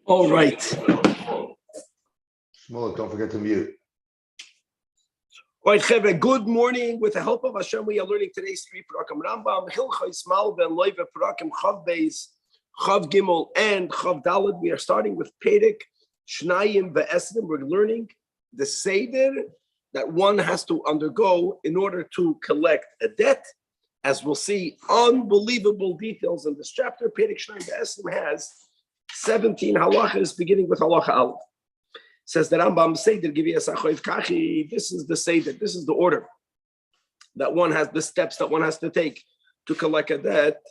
All right. Shmuel, don't forget to mute. All right, Chevre, good morning. With the help of Hashem, we are learning today's 3 Parakim Rambam, Hilchos Malva, and Loiva Parakim Chav Beis, Chav Gimel, and Chav Daled. We are starting with Perek Shnayim Ve'esrim. We're learning the Seder that one has to undergo in order to collect a debt. As we'll see, unbelievable details in this chapter. Perek Shnayim Ve'esrim has 17 halachas, beginning with halacha aleph. Says the Rambam Seder Giviyas Kachi. This is the Seder. This is the order that one has, the steps that one has to take to collect a debt.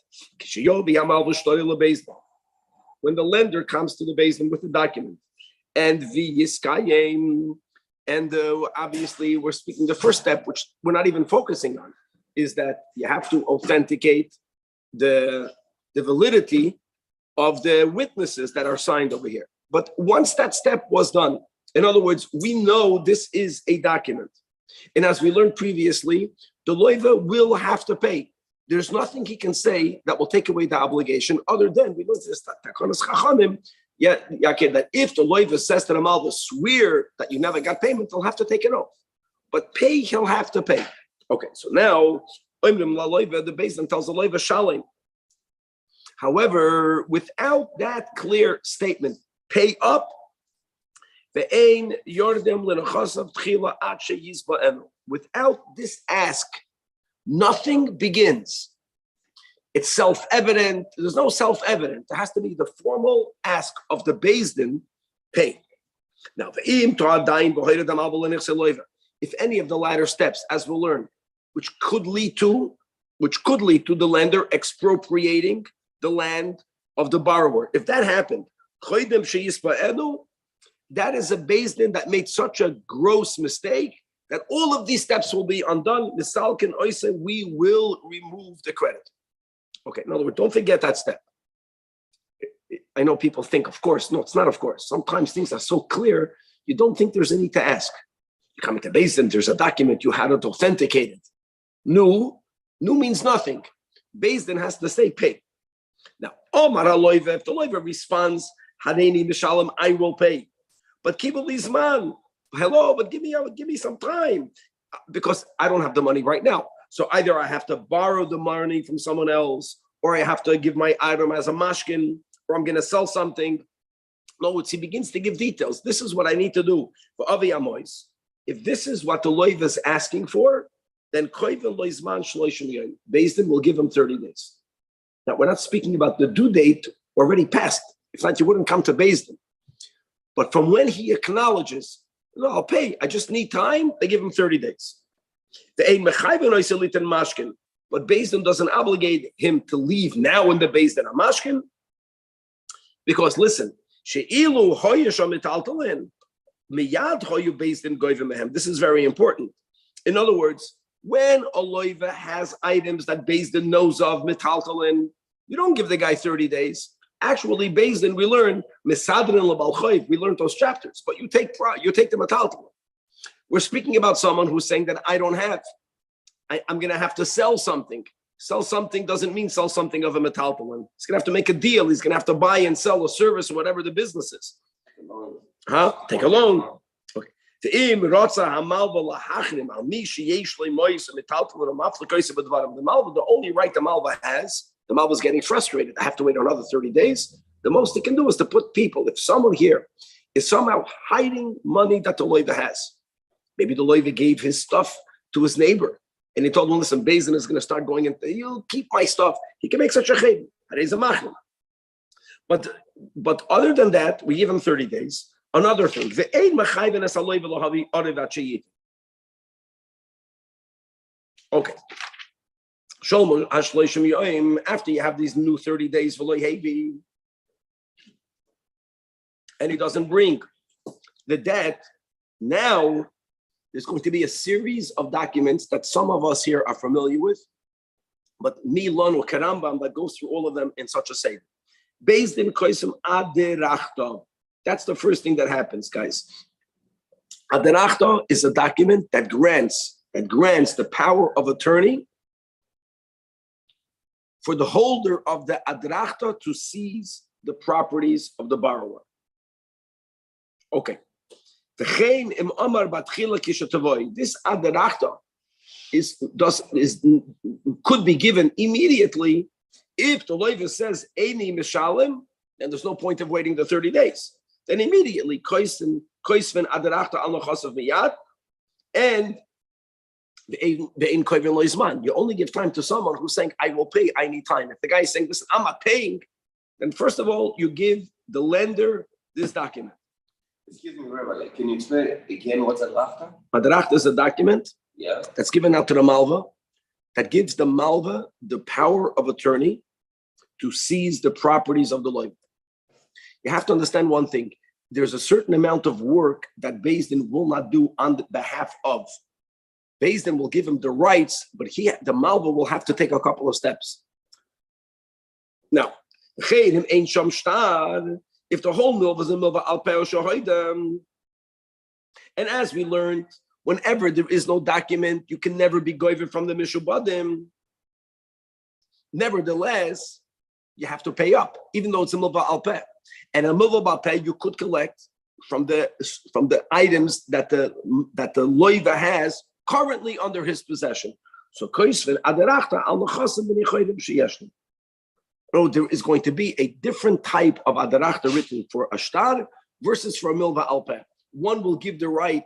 When the lender comes to the basin with the document, and obviously we're speaking the first step, which we're not even focusing on, is that you have to authenticate the validity of the witnesses that are signed over here. But once that step was done, in other words, we know this is a document. And as we learned previously, the loiva will have to pay. There's nothing he can say that will take away the obligation other than, we learned this, that if the loiva says to the malva, swear that you never got payment, they'll have to take it off. But pay, he'll have to pay. Okay, so now, the basin tells the loiva, shalim. However, without that clear statement, pay up, without this ask, nothing begins. It's self-evident. There's no self-evident. There has to be the formal ask of the Beis Din, pay. Now, if any of the latter steps, as we'll learn, which could lead to the lender expropriating the land of the borrower, if that happened, that is a Beis Din that made such a gross mistake that all of these steps will be undone. We will remove the credit. Okay, in other words, don't forget that step. I know people think, of course. No, it's not of course. Sometimes things are so clear, you don't think there's any to ask. You come into Beis Din, there's a document, you had it authenticated. Nu means nothing. Beis Din has to say pay. Now, Omar HaLoiva, if the loiva responds, Hareini Mishalem, I will pay. But Kibul Lizman, hello, but give me some time. Because I don't have the money right now. So either I have to borrow the money from someone else, or I have to give my item as a mashkin, or I'm going to sell something. No, he begins to give details. This is what I need to do for Avi Amois. If this is what the loiva is asking for, then Koivel Loizman Shloishim Yom. Beis Din will give him 30 days. Now, we're not speaking about the due date already passed. If not, you wouldn't come to Beis Din. But from when he acknowledges, no, I'll pay, I just need time, they give him 30 days. But Beis Din doesn't obligate him to leave now in the Beis Din Mashkin. Because listen, this is very important. In other words, when a loiva has items that Beis Din knows of, metaltalin, you don't give the guy 30 days. Actually, Beis Din, we learn misadrin lebal chayv. We learned those chapters, but you take the metaltalin. We're speaking about someone who's saying that I don't have. I'm going to have to sell something. Sell something doesn't mean sell something of a metaltalin. He's going to have to make a deal. He's going to have to buy and sell a service or whatever the business is. Take a loan. The only right the Malva has, the Malva is getting frustrated. I have to wait another 30 days. The most it can do is to put people, if someone here is somehow hiding money that the loiva has, maybe the loiva gave his stuff to his neighbor, and he told him, listen, Beis Din is going to start going into, you keep my stuff. He can make such a chayim. But other than that, we give him 30 days. Another thing, okay. After you have these new 30 days, and he doesn't bring the debt, now there's going to be a series of documents that some of us here are familiar with, but Milan or Rambam that goes through all of them in such a seder. Beis Din koisim aderachta. That's the first thing that happens, guys. Aderachta is a document that grants the power of attorney for the holder of the adrachta to seize the properties of the borrower. Okay. This adrachta could be given immediately if the loiva says Eini Mishalim, then there's no point of waiting the 30 days. Then immediately koisven adrachta al nochasav miyad, and you only give time to someone who's saying, I will pay, I need time. If the guy is saying, listen, I'm not paying, then first of all, you give the lender this document. Excuse me, Rabbi, can you explain again what's adrachta? Adrachta is a document that's given out to the malva that gives the malva the power of attorney to seize the properties of the loiva. You have to understand one thing. There's a certain amount of work that Beis Din will not do on the behalf of. Beis Din will give him the rights, but the malva will have to take a couple of steps. Now, if the whole milva is a milva al peo shahoidem, and as we learned, whenever there is no document, you can never be goyver from the mishubadim. Nevertheless, you have to pay up, even though it's a milva al peh. And a milva al peh you could collect from the items that the loiva has currently under his possession. So there is going to be a different type of adarachta written for a shtar versus for a milva al peh. One will give the right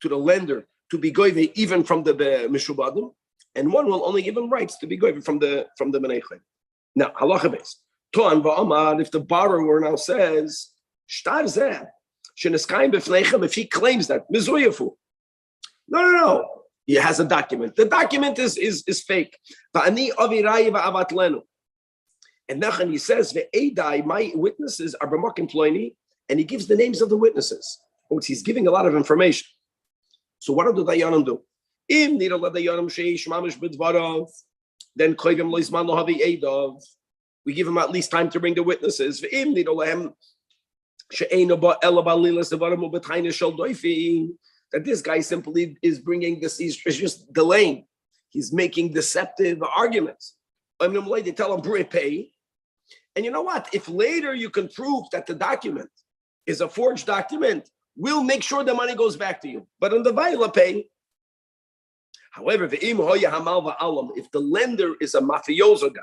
to the lender to be goyve even from the mishubadim, and one will only give him rights to be goyve from the menechim. Now, halacha based. Toan va'amar, if the borrower now says, shtar zeh, sheneskaim b'fneichem, if he claims that, mizuyafu. No. He has a document. The document is fake. Va'ani avirai va'avat lenu. And then he says, ve'edai, my witnesses are b'makim ploini, and he gives the names of the witnesses. He's giving a lot of information. So what do the dayanim do? Im nira la dayanim sheish mamish b'dvarav, then koydim loisman lo havi eidav. We give him at least time to bring the witnesses. V'im nira lahem she'eino ba ela balilas devarim u'b'tayne shel doifi. That this guy simply is bringing this, he's just delaying. He's making deceptive arguments. They tell him pay. And you know what? If later you can prove that the document is a forged document, we'll make sure the money goes back to you. But on the Vaila pay. However, if the lender is a mafioso guy,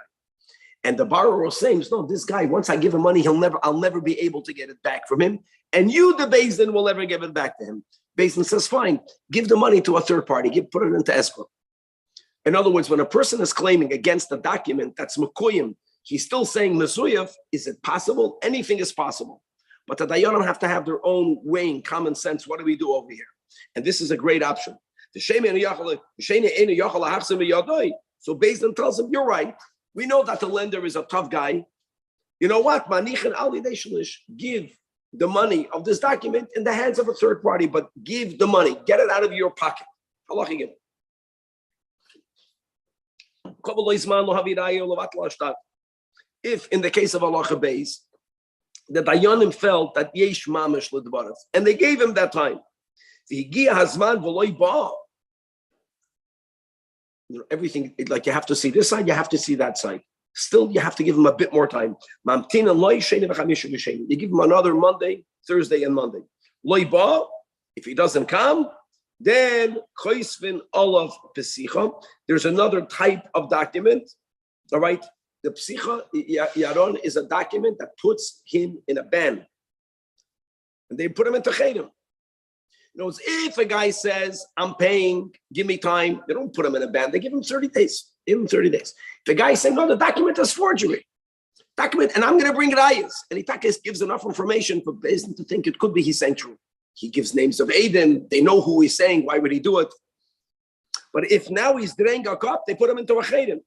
and the borrower is saying, no, this guy, once I give him money, I'll never be able to get it back from him. And you, the Beis Din, will never give it back to him. Beis Din says, fine, give the money to a third party, put it into escrow. In other words, when a person is claiming against a document that's mekuyim, he's still saying mezuyev. Is it possible? Anything is possible. But the dayanim have to have their own weighing, common sense. What do we do over here? And this is a great option. So Beis Din tells him, you're right. We know that the lender is a tough guy. You know what? Give the money of this document in the hands of a third party, but give the money. Get it out of your pocket. If in the case of halacha beis, the dayanim felt that yesh mamish ledvaras, and they gave him that time. Everything, like you have to see this side, you have to see that side. Still, you have to give him a bit more time. You give him another Monday, Thursday, and Monday. If he doesn't come, then there's another type of document. All right, the psicha yaron is a document that puts him in a ban, and they put him into chedim. You know, if a guy says, I'm paying, give me time, they don't put him in a ban. They give him 30 days. Give him 30 days. If the guy is saying, no, the document is forgery. Document, and I'm going to bring rayas. And Itakis gives enough information for Beis Din to think it could be he's saying true. He gives names of Aiden. They know who he's saying. Why would he do it? But if now he's draying a cup, they put him into a chedim.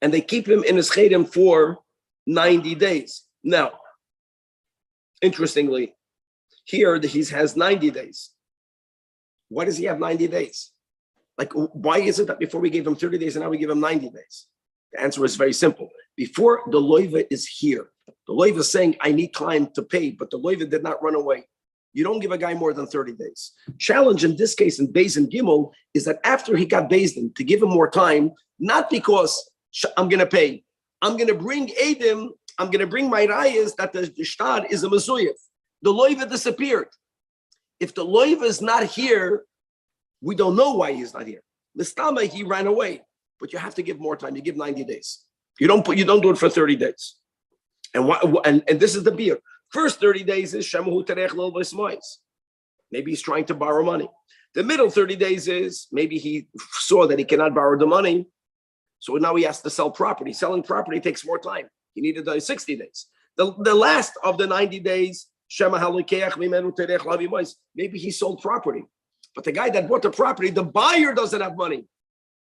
And they keep him in his chedim for 90 days. Now, interestingly, here he has 90 days. Why does he have 90 days? Like, why is it that before we gave him 30 days and now we give him 90 days? The answer is very simple. Before the loiva is here, the loiva is saying, I need time to pay, but the loiva did not run away. You don't give a guy more than 30 days. Challenge in this case in Beis and Gimel is that after he got Beis Din, to give him more time, not because I'm going to pay. I'm going to bring Edim, I'm going to bring my rayas that the shtad is a mezuyev. The loiva disappeared. If the loiva is not here, we don't know why he's not here. Listama, he ran away, but you have to give more time. You give 90 days. You don't do it for 30 days. And this is the beer. First 30 days is Shemahu Terech Lil V'Smois. Maybe he's trying to borrow money. The middle 30 days is maybe he saw that he cannot borrow the money. So now he has to sell property. Selling property takes more time. He needed 60 days. The last of the 90 days, maybe he sold property. But the guy that bought the property, the buyer doesn't have money.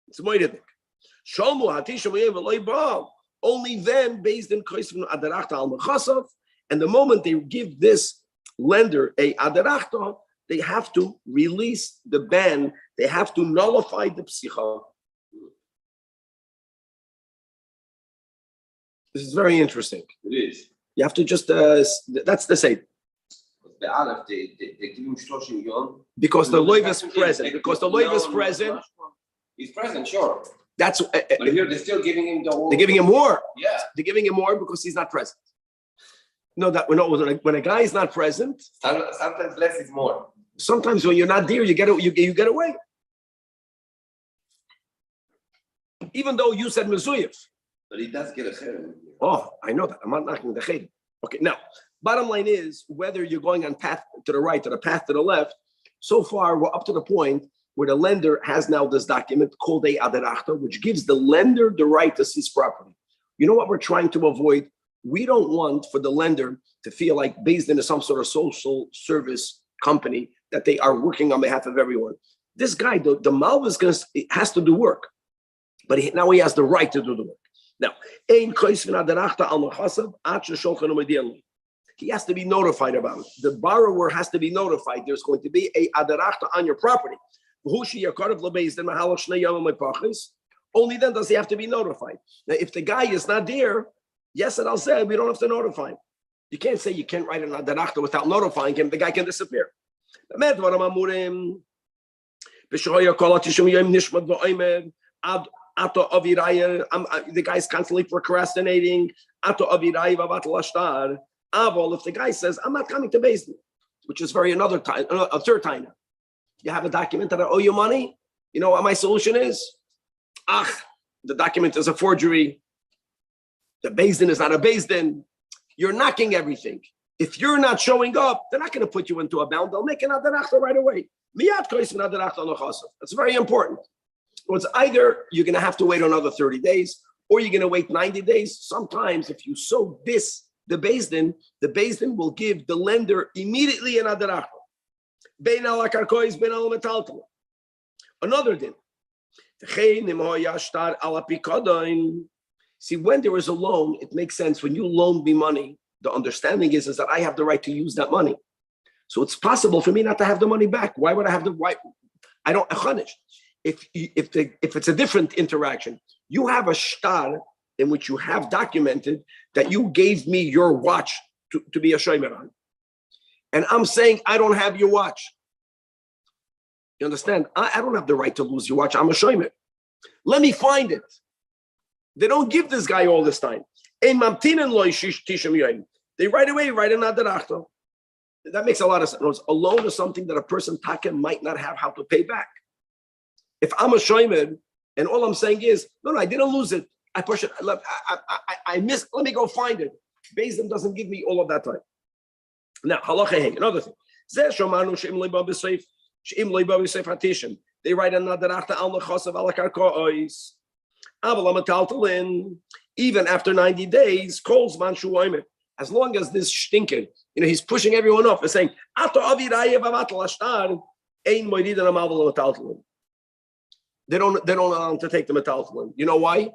It's moidedik. Only then, based in and the moment they give this lender a adarachta, they have to release the ban. They have to nullify the psicha. This is very interesting. It is. You have to just, that's the same. The Aleph, they give him 30 yom. Because the loiv is present. Because the loiv is present. He's present, sure. That's. But here they're still giving him the whole. They're giving him more. Yeah. They're giving him more because he's not present. No, that when a guy is not present. Sometimes less is more. Sometimes when you're not there, you get away. Even though you said mezuyev. But he does get a cherem. Oh, I know that. I'm not knocking the cherem. Okay, now, bottom line is whether you're going on path to the right or the path to the left, so far we're up to the point where the lender has now this document called a adarachta, which gives the lender the right to seize property. You know what we're trying to avoid? We don't want for the lender to feel like based in some sort of social service company that they are working on behalf of everyone. This guy, the Malvis has to do work, but now he has the right to do the work. Now, he has to be notified about it. The borrower has to be notified. There's going to be a adarachta on your property. Only then does he have to be notified. Now, if the guy is not there, yes, and I'll say we don't have to notify him. You can't say you can't write an adarachta without notifying him. The guy can disappear. The guy's constantly procrastinating. If the guy says, I'm not coming to Beis Din, which is another time, a third time now. You have a document that I owe you money. You know what my solution is? The document is a forgery. The Beis Din is not a Beis Din. You're knocking everything. If you're not showing up, they're not going to put you into a bound. They'll make an adarachta right away. That's very important. So it's either you're going to have to wait another 30 days or you're going to wait 90 days. Sometimes if you sow the Beis Din will give the lender immediately an adarachta. Another din. See, when there is a loan, it makes sense. When you loan me money, the understanding is that I have the right to use that money. So it's possible for me not to have the money back. Why would I have the right? I don't. If it's a different interaction, you have a shtar in which you have documented that you gave me your watch to be a shomer on. And I'm saying I don't have your watch. You understand? I don't have the right to lose your watch. I'm a shomer. Let me find it. They don't give this guy all this time. They right away write an adarachta. That makes a lot of sense. A loan is something that a person might not have how to pay back. If I'm a shomer and all I'm saying is, no, I didn't lose it. I push it. I missed. Let me go find it. Beis Din doesn't give me all of that time. Now, halacha another thing. They write another adarachta al nechasav al karkois. Even after 90 days, as long as this stinker, he's pushing everyone off and saying, they don't allow him to take the metaltalin. You know why?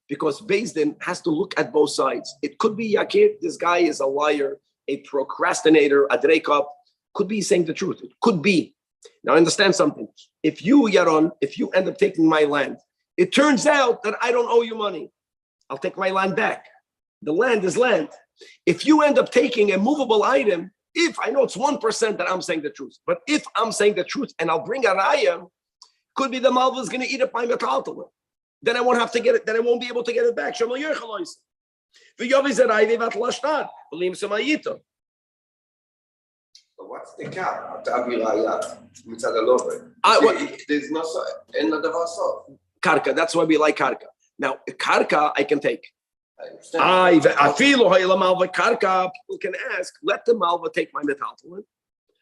Because Beis Din has to look at both sides. It could be Yakir, this guy is a liar, a procrastinator, a drekop. Could be saying the truth. It could be. Now understand something. If you, Yaron, end up taking my land, it turns out that I don't owe you money. I'll take my land back. The land is land. If you end up taking a movable item, If I know it's 1% that I'm saying the truth, but if I'm saying the truth and I'll bring a raya, could be the malva is going to eat up my metaltalin. Then I won't have to get it. Then I won't be able to get it back. So what's the cap? There's no so. Karka. That's why we like karka. Now, karka I can take. I understand. I feel karka. People can ask, let the malva take my metaltalin,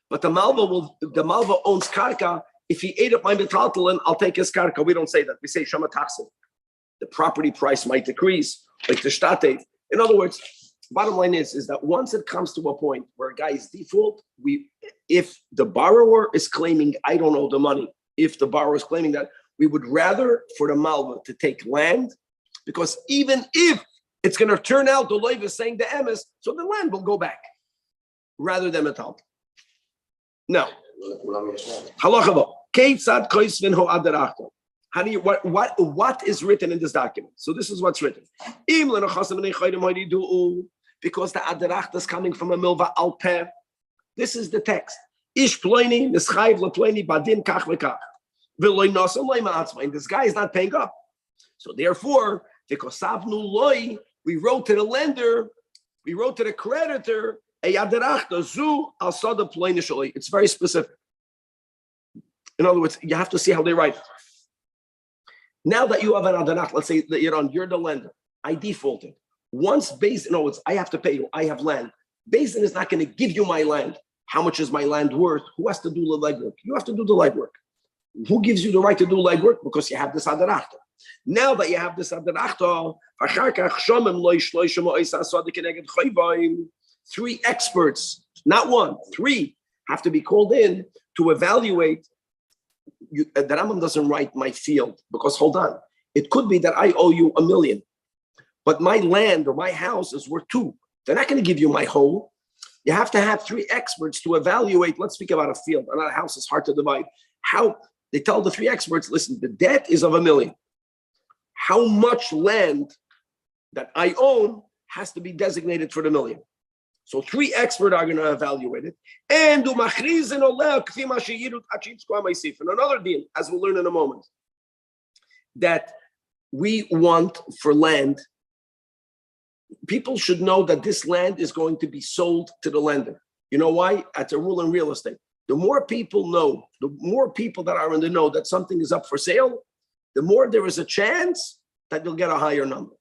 but the malva owns karka. If he ate up my metaltalin, I'll take his karka. We don't say that. We say shama taksim. The property price might decrease, like the shtate. In other words, bottom line is that once it comes to a point where a guy is default, if the borrower is claiming I don't owe the money, if the borrower is claiming that, we would rather for the malva to take land, because even if it's going to turn out the loiv is saying the emes, so the land will go back rather than metal. Now, halacha keitzad koisvin ho adarachta. How do you what is written in this document? So this is what's written. Because the adarachta is coming from a milva alpeh. This is the text. Ish ploini nischayv leploini badin kach v'kach. And this guy is not paying up. So therefore, we wrote to the lender, we wrote to the creditor, it's very specific. In other words, you have to see how they write. Now that you have an adarach, let's say that you're the lender. I defaulted. Once Beis, no, I have to pay you. I have land. Beis Din is not going to give you my land. How much is my land worth? Who has to do the legwork? You have to do the legwork. Who gives you the right to do legwork? Because you have this adarachta. Now that you have this adarachta, 3 experts, not 1, 3, have to be called in to evaluate. The Rambam doesn't write my field, because hold on, it could be that I owe you $1 million, but my land or my house is worth 2. They're not going to give you my home. You have to have 3 experts to evaluate. Let's speak about a field. Not a house is hard to divide. How they tell the 3 experts, listen, the debt is of $1 million. How much land that I own has to be designated for the $1 million? So 3 experts are going to evaluate it. And another deal, as we'll learn in a moment, that we want for land, people should know that this land is going to be sold to the lender. You know why? That's a rule in real estate. The more people know, the more people that are in the know that something is up for sale, the more there is a chance that you'll get a higher number.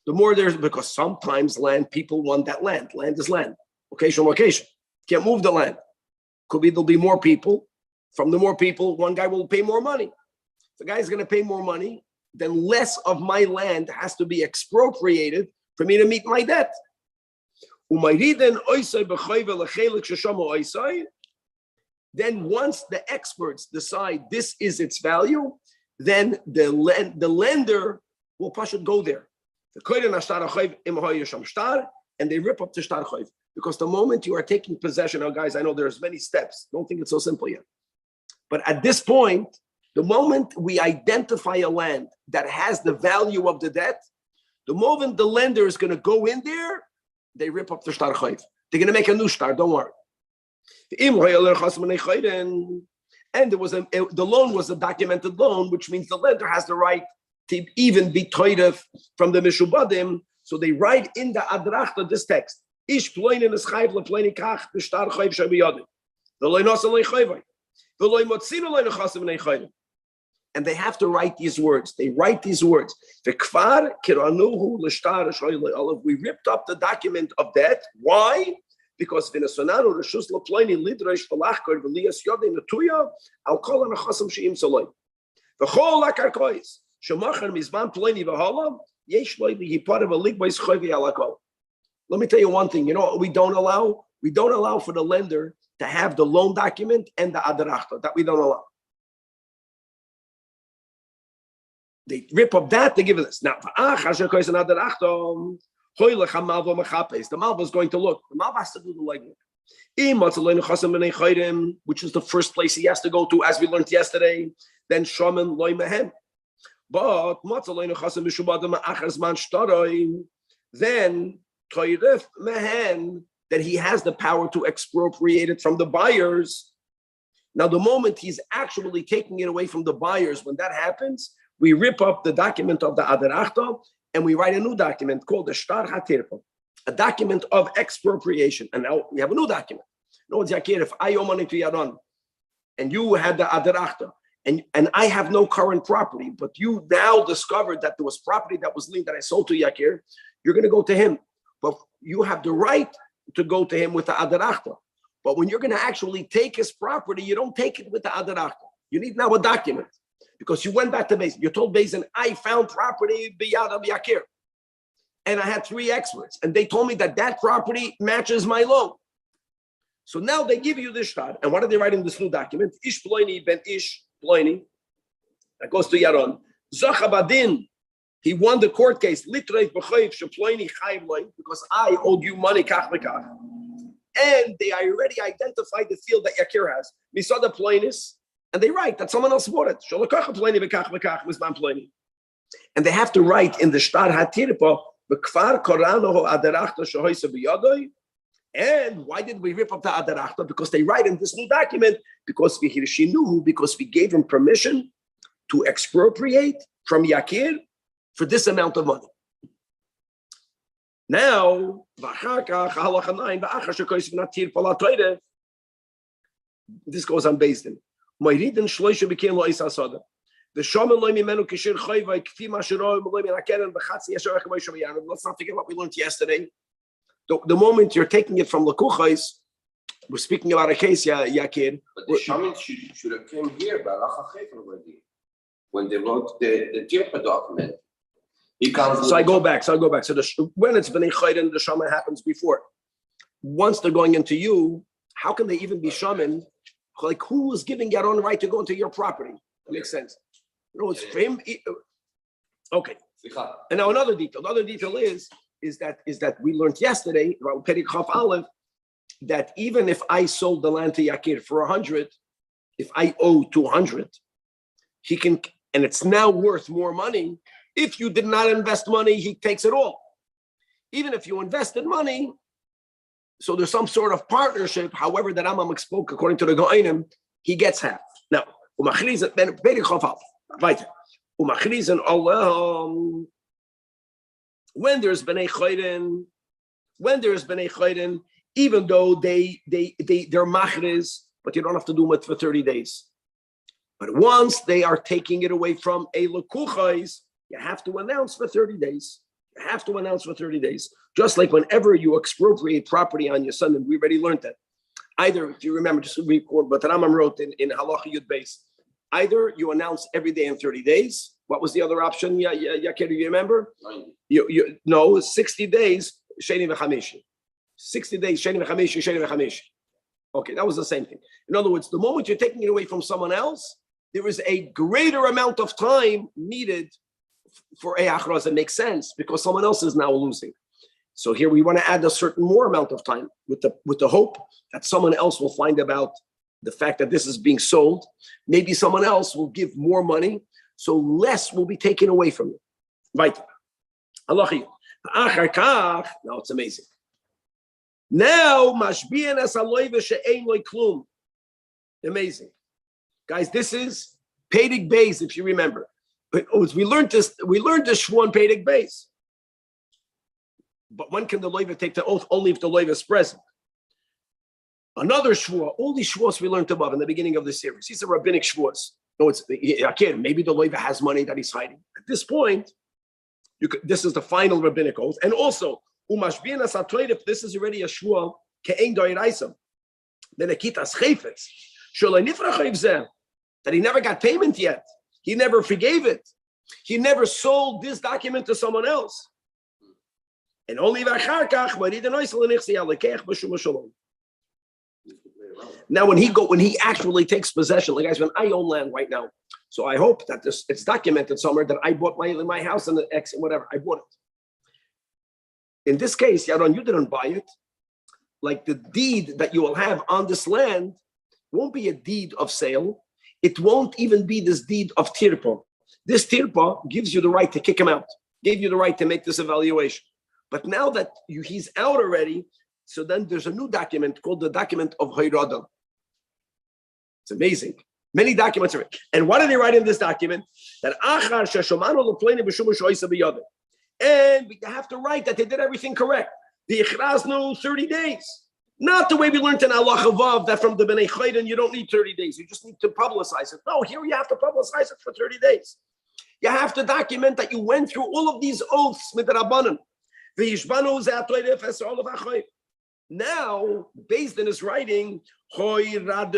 The more there's, because sometimes land, people want that land. Land is land. Location. Can't move the land. Could be there'll be more people. From the more people, one guy will pay more money. If the guy's going to pay more money, then less of my land has to be expropriated for me to meet my debt. Then once the experts decide this is its value, then the lender will go there. And they rip up the shtar chayv. Because the moment you are taking possession, now guys, I know there's many steps. Don't think it's so simple yet. But at this point, the moment we identify a land that has the value of the debt, the moment the lender is going to go in there, they rip up the shtar chayv. They're going to make a new shtar, don't worry. And there was the loan was a documented loan, which means the lender has the right to even be toidef from the mishubadim. So they write in the adrachta this text: Ish ploinin is chayv leploini kach b'shtar chayv shabiyadi. The loinos alei chayvay. The loimotzino loinochasim nei chayv. And they have to write these words. They write these words. The kfar kiranuhu l'shtar shoylei olav. We ripped up the document of debt. Why? Because v'nesonanu reshus leploini lidreish v'lachkor v'lias yodei netuya al kol anachasim sheim soloi. V'chol akarkois shemachar mizman ploini v'holam. Let me tell you one thing. You know what we don't allow? We don't allow for the lender to have the loan document and the adarachta. That we don't allow. They rip up that, they give it this. Now, the malva is going to look. The malva has to do the legwork. Which is the first place he has to go to, as we learned yesterday. Then shaman loy mehem. But then toiref mehen, that he has the power to expropriate it from the buyers. Now, the moment he's actually taking it away from the buyers, when that happens, we rip up the document of the Aderachta and we write a new document called the Shtar HaTirpa, a document of expropriation. And now we have a new document. No, Zakir, if I owe money to Yaron and you had the Aderachta and I have no current property, but you now discovered that there was property that was linked that I sold to Yakir, you're going to go to him. But you have the right to go to him with the Aderachta. But when you're going to actually take his property, you don't take it with the Aderachta. You need now a document because you went back to Beis. You told Beis, I found property biyad of Yakir. And I had 3 experts. And they told me that that property matches my loan. So now they give you this shtar. And what are they writing in this new document? Ish ploini ben ish ploini. That goes to Yaron. Zachabadin. He won the court case. Litreit b'choyv sheploini chayv loin. Because I owed you money kach v'kach. And they already identified the field that Yakir has. We saw the ploinis. And they write that someone else bought it. Sholokach ploini v'kach v'kach mizman ploini. And they have to write in the shtar hatirpa b'kfar koranoho aderachta shehoyse b'yadoi. And why did we rip up the Aderachta? Because they write in this new document, because we gave him permission to expropriate from Yakir for this amount of money. Now, this goes on based in. The Shaman Loimi Menu Kishir Chayvai Kfi Mashiro Loimi Nakeren Bachatzi Yasher Akamoy Shamayanu. Let's not forget what we learned yesterday. The moment you're taking it from Lakuchais, we're speaking about a case, Yakir. But the shaman should have came here by already when they wrote the Tirpa document. He comes. So I go back. So when it's Bnei Chayden, the shaman happens before. Once they're going into you, how can they even be shaman? Like who is giving Yaron right to go into your property? That makes sense. It's for him. Okay. And now another detail. Another detail is that we learned yesterday about Perik Chaf Aleph that even if I sold the land to Yakir for 100, if I owe 200, he can, and it's now worth more money. If you did not invest money, he takes it all. Even if you invested money, so there's some sort of partnership. However, that Rambam spoke according to the Goinim, he gets half. Now, Perik Chaf Aleph, weiter. Allah. When there's Bnei Chayden, even though they're machriz, but you don't have to do it for 30 days. But once they are taking it away from a lekuchais, you have to announce for 30 days. Just like whenever you expropriate property on your son, and we already learned that. Either, if you remember, just to record, but Rambam wrote in Halacha Yud Beis, either you announce every day in 30 days. What was the other option? Yeah, do you remember? 60 days, Sheni v'chamishi. 60 days, Sheni v'chamishi. Okay, that was the same thing. In other words, the moment you're taking it away from someone else, there is a greater amount of time needed for a achraz. It makes sense because someone else is now losing. So here we want to add a certain more amount of time with the hope that someone else will find about the fact that this is being sold. Maybe someone else will give more money, so less will be taken away from you. Right. Now it's amazing. Now, amazing. Guys, this is Pedic Beis, if you remember. We learned this Shvuah on Pedic Beis. But when can the loiva take the oath? Only if the loiva is present. Another Shvuah, all these Shvuahs we learned above in the beginning of the series. These are rabbinic Shvuahs. No, again, maybe the loiva has money that he's hiding. At this point, this is the final rabbinic oath. And also, if this is already a Shvuah, that he never got payment yet. He never forgave it. He never sold this document to someone else. And only now when he actually takes possession, like guys, when I own land right now, so I hope that it's documented somewhere that I bought my house and the X and whatever, I bought it. In this case, Yaron, you didn't buy it. Like the deed that you will have on this land won't be a deed of sale. It won't even be this deed of tirpa. This tirpa gives you the right to kick him out, gave you the right to make this evaluation. But now that he's out already, So then there's a new document called the document of Hoyrada. It's amazing. Many documents are. And what do they write in this document? That and we have to write that they did everything correct. The Ichraznu 30 days. Not the way we learned in Allah Chavav that from the Bnei Chayden you don't need 30 days. You just need to publicize it. No, here you have to publicize it for 30 days. You have to document that you went through all of these oaths with the Rabbanan. Now, based on his writing, we allowed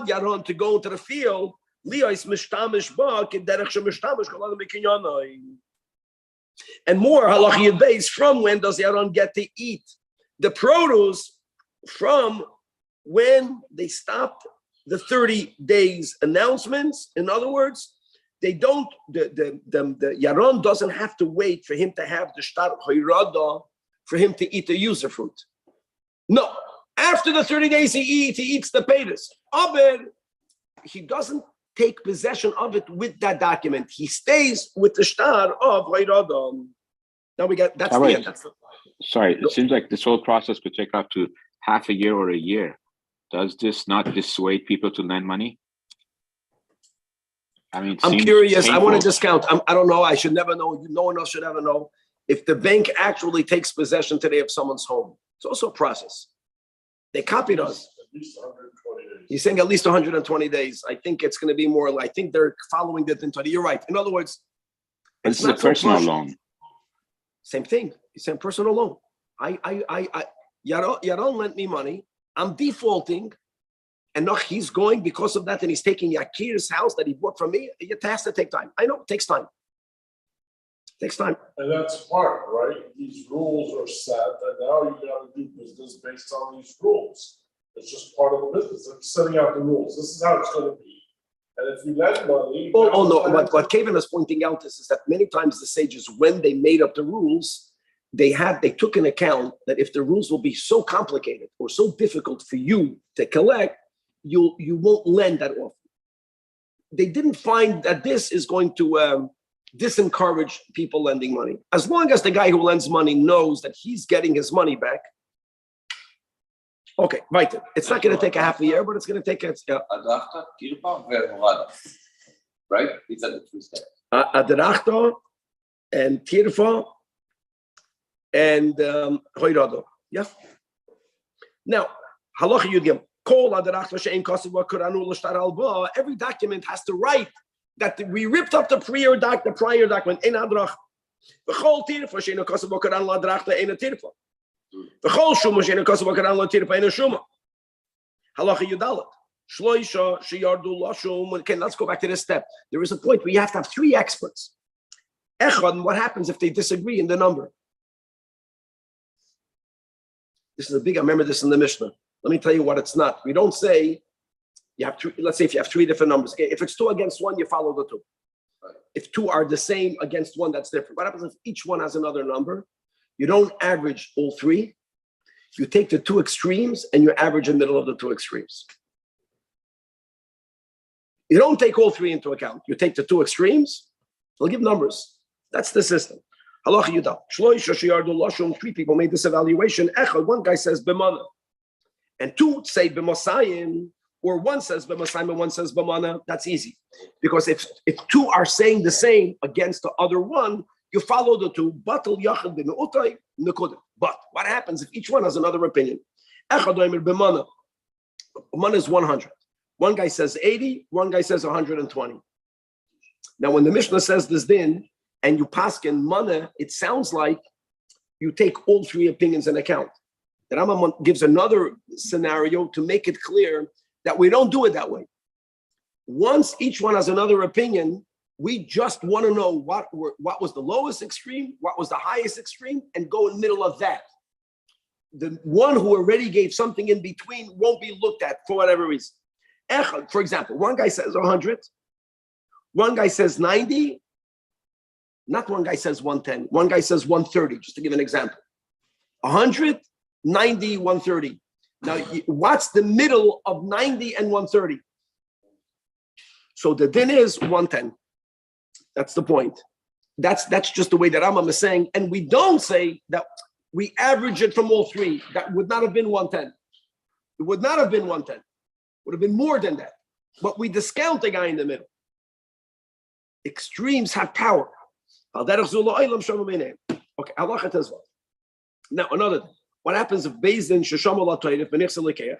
Yaron to go into the field. And more halachiyat base, from when does Yaron get to eat the produce? From when they stopped the 30 days announcements. In other words, they don't, the Yaron doesn't have to wait for him to have the shtar hoyrada for him to eat the user fruit. No, after the 30 days he eats the paytas. Aber he doesn't take possession of it with that document. He stays with the shtar of hoyrada. Now we got, that's the end. Sorry, it seems like this whole process could take up to half a year or a year. Does this not dissuade people to lend money? I mean, I'm curious. I want to discount. I don't know. I should never know. No one else should ever know if the bank actually takes possession today of someone's home. It's also a process. They copied us. At least 120 days. He's saying at least 120 days. I think it's going to be more. I think they're following the Tintari. You're right. In other words, it's a personal loan. Same thing. He's saying personal loan. Yaron lent me money. I'm defaulting. And now he's going because of that, and he's taking Yakir's house that he bought from me. It has to take time. I know it takes time. It takes time. And that's part, right? These rules are set, and now you got to do business based on these rules. It's just part of the business. It's setting out the rules. This is how it's going to be. And if you lend money, oh no! What Kevin is pointing out is that many times the sages, when they made up the rules, they took into account that if the rules will be so complicated or so difficult for you to collect, you won't lend that often. They didn't find that this is going to disencourage people lending money. As long as the guy who lends money knows that he's getting his money back. Okay, right. It's not going to take a half a year, but it's going to take right? These are the three steps. Adrachta and Tirfa and Hoyrado. Yeah. Now, halacha yudgim. Every document has to write that we ripped up the prior document. Okay, let's go back to this step. There is a point where you have to have three experts. Echad, what happens if they disagree in the number? This is a big, I remember this in the Mishnah. Let me tell you what it's not. We don't say you have three. Let's say if you have three different numbers. Okay? If it's 2 against 1, you follow the 2. Right. If 2 are the same against 1, that's different. What happens if each one has another number? You don't average all 3. You take the 2 extremes and you average the middle of the 2 extremes. You don't take all 3 into account. You take the 2 extremes. They'll give numbers. That's the system. Halacha Yudah. 3 people made this evaluation. Echad, one guy says b'mana. And 2 say b'masayim, or 1 says b'masayim and 1 says b'mana. That's easy. Because if 2 are saying the same against the other one, you follow the 2. But what happens if each one has another opinion? B'mana is 100. One guy says 80, one guy says 120. Now, when the Mishnah says this din, and you paskin mana, it sounds like you take all 3 opinions in account. The Rambam gives another scenario to make it clear that we don't do it that way. Once each one has another opinion, we just want to know what was the lowest extreme, what was the highest extreme, and go in the middle of that. The one who already gave something in between won't be looked at for whatever reason. For example, one guy says 100, one guy says 90, not one guy says 110, one guy says 130, just to give an example. 100, 90, 130. Now, what's the middle of 90 and 130? So the din is 110. That's the point. That's just the way that Rambam is saying. And we don't say that we average it from all three. That would not have been 110. It would not have been 110. It would have been more than that. But we discount the guy in the middle. Extremes have power. Okay, halacha tezvav. Now, another thing. What happens if Bezdin sheshama la'toyif b'nichse l'keach?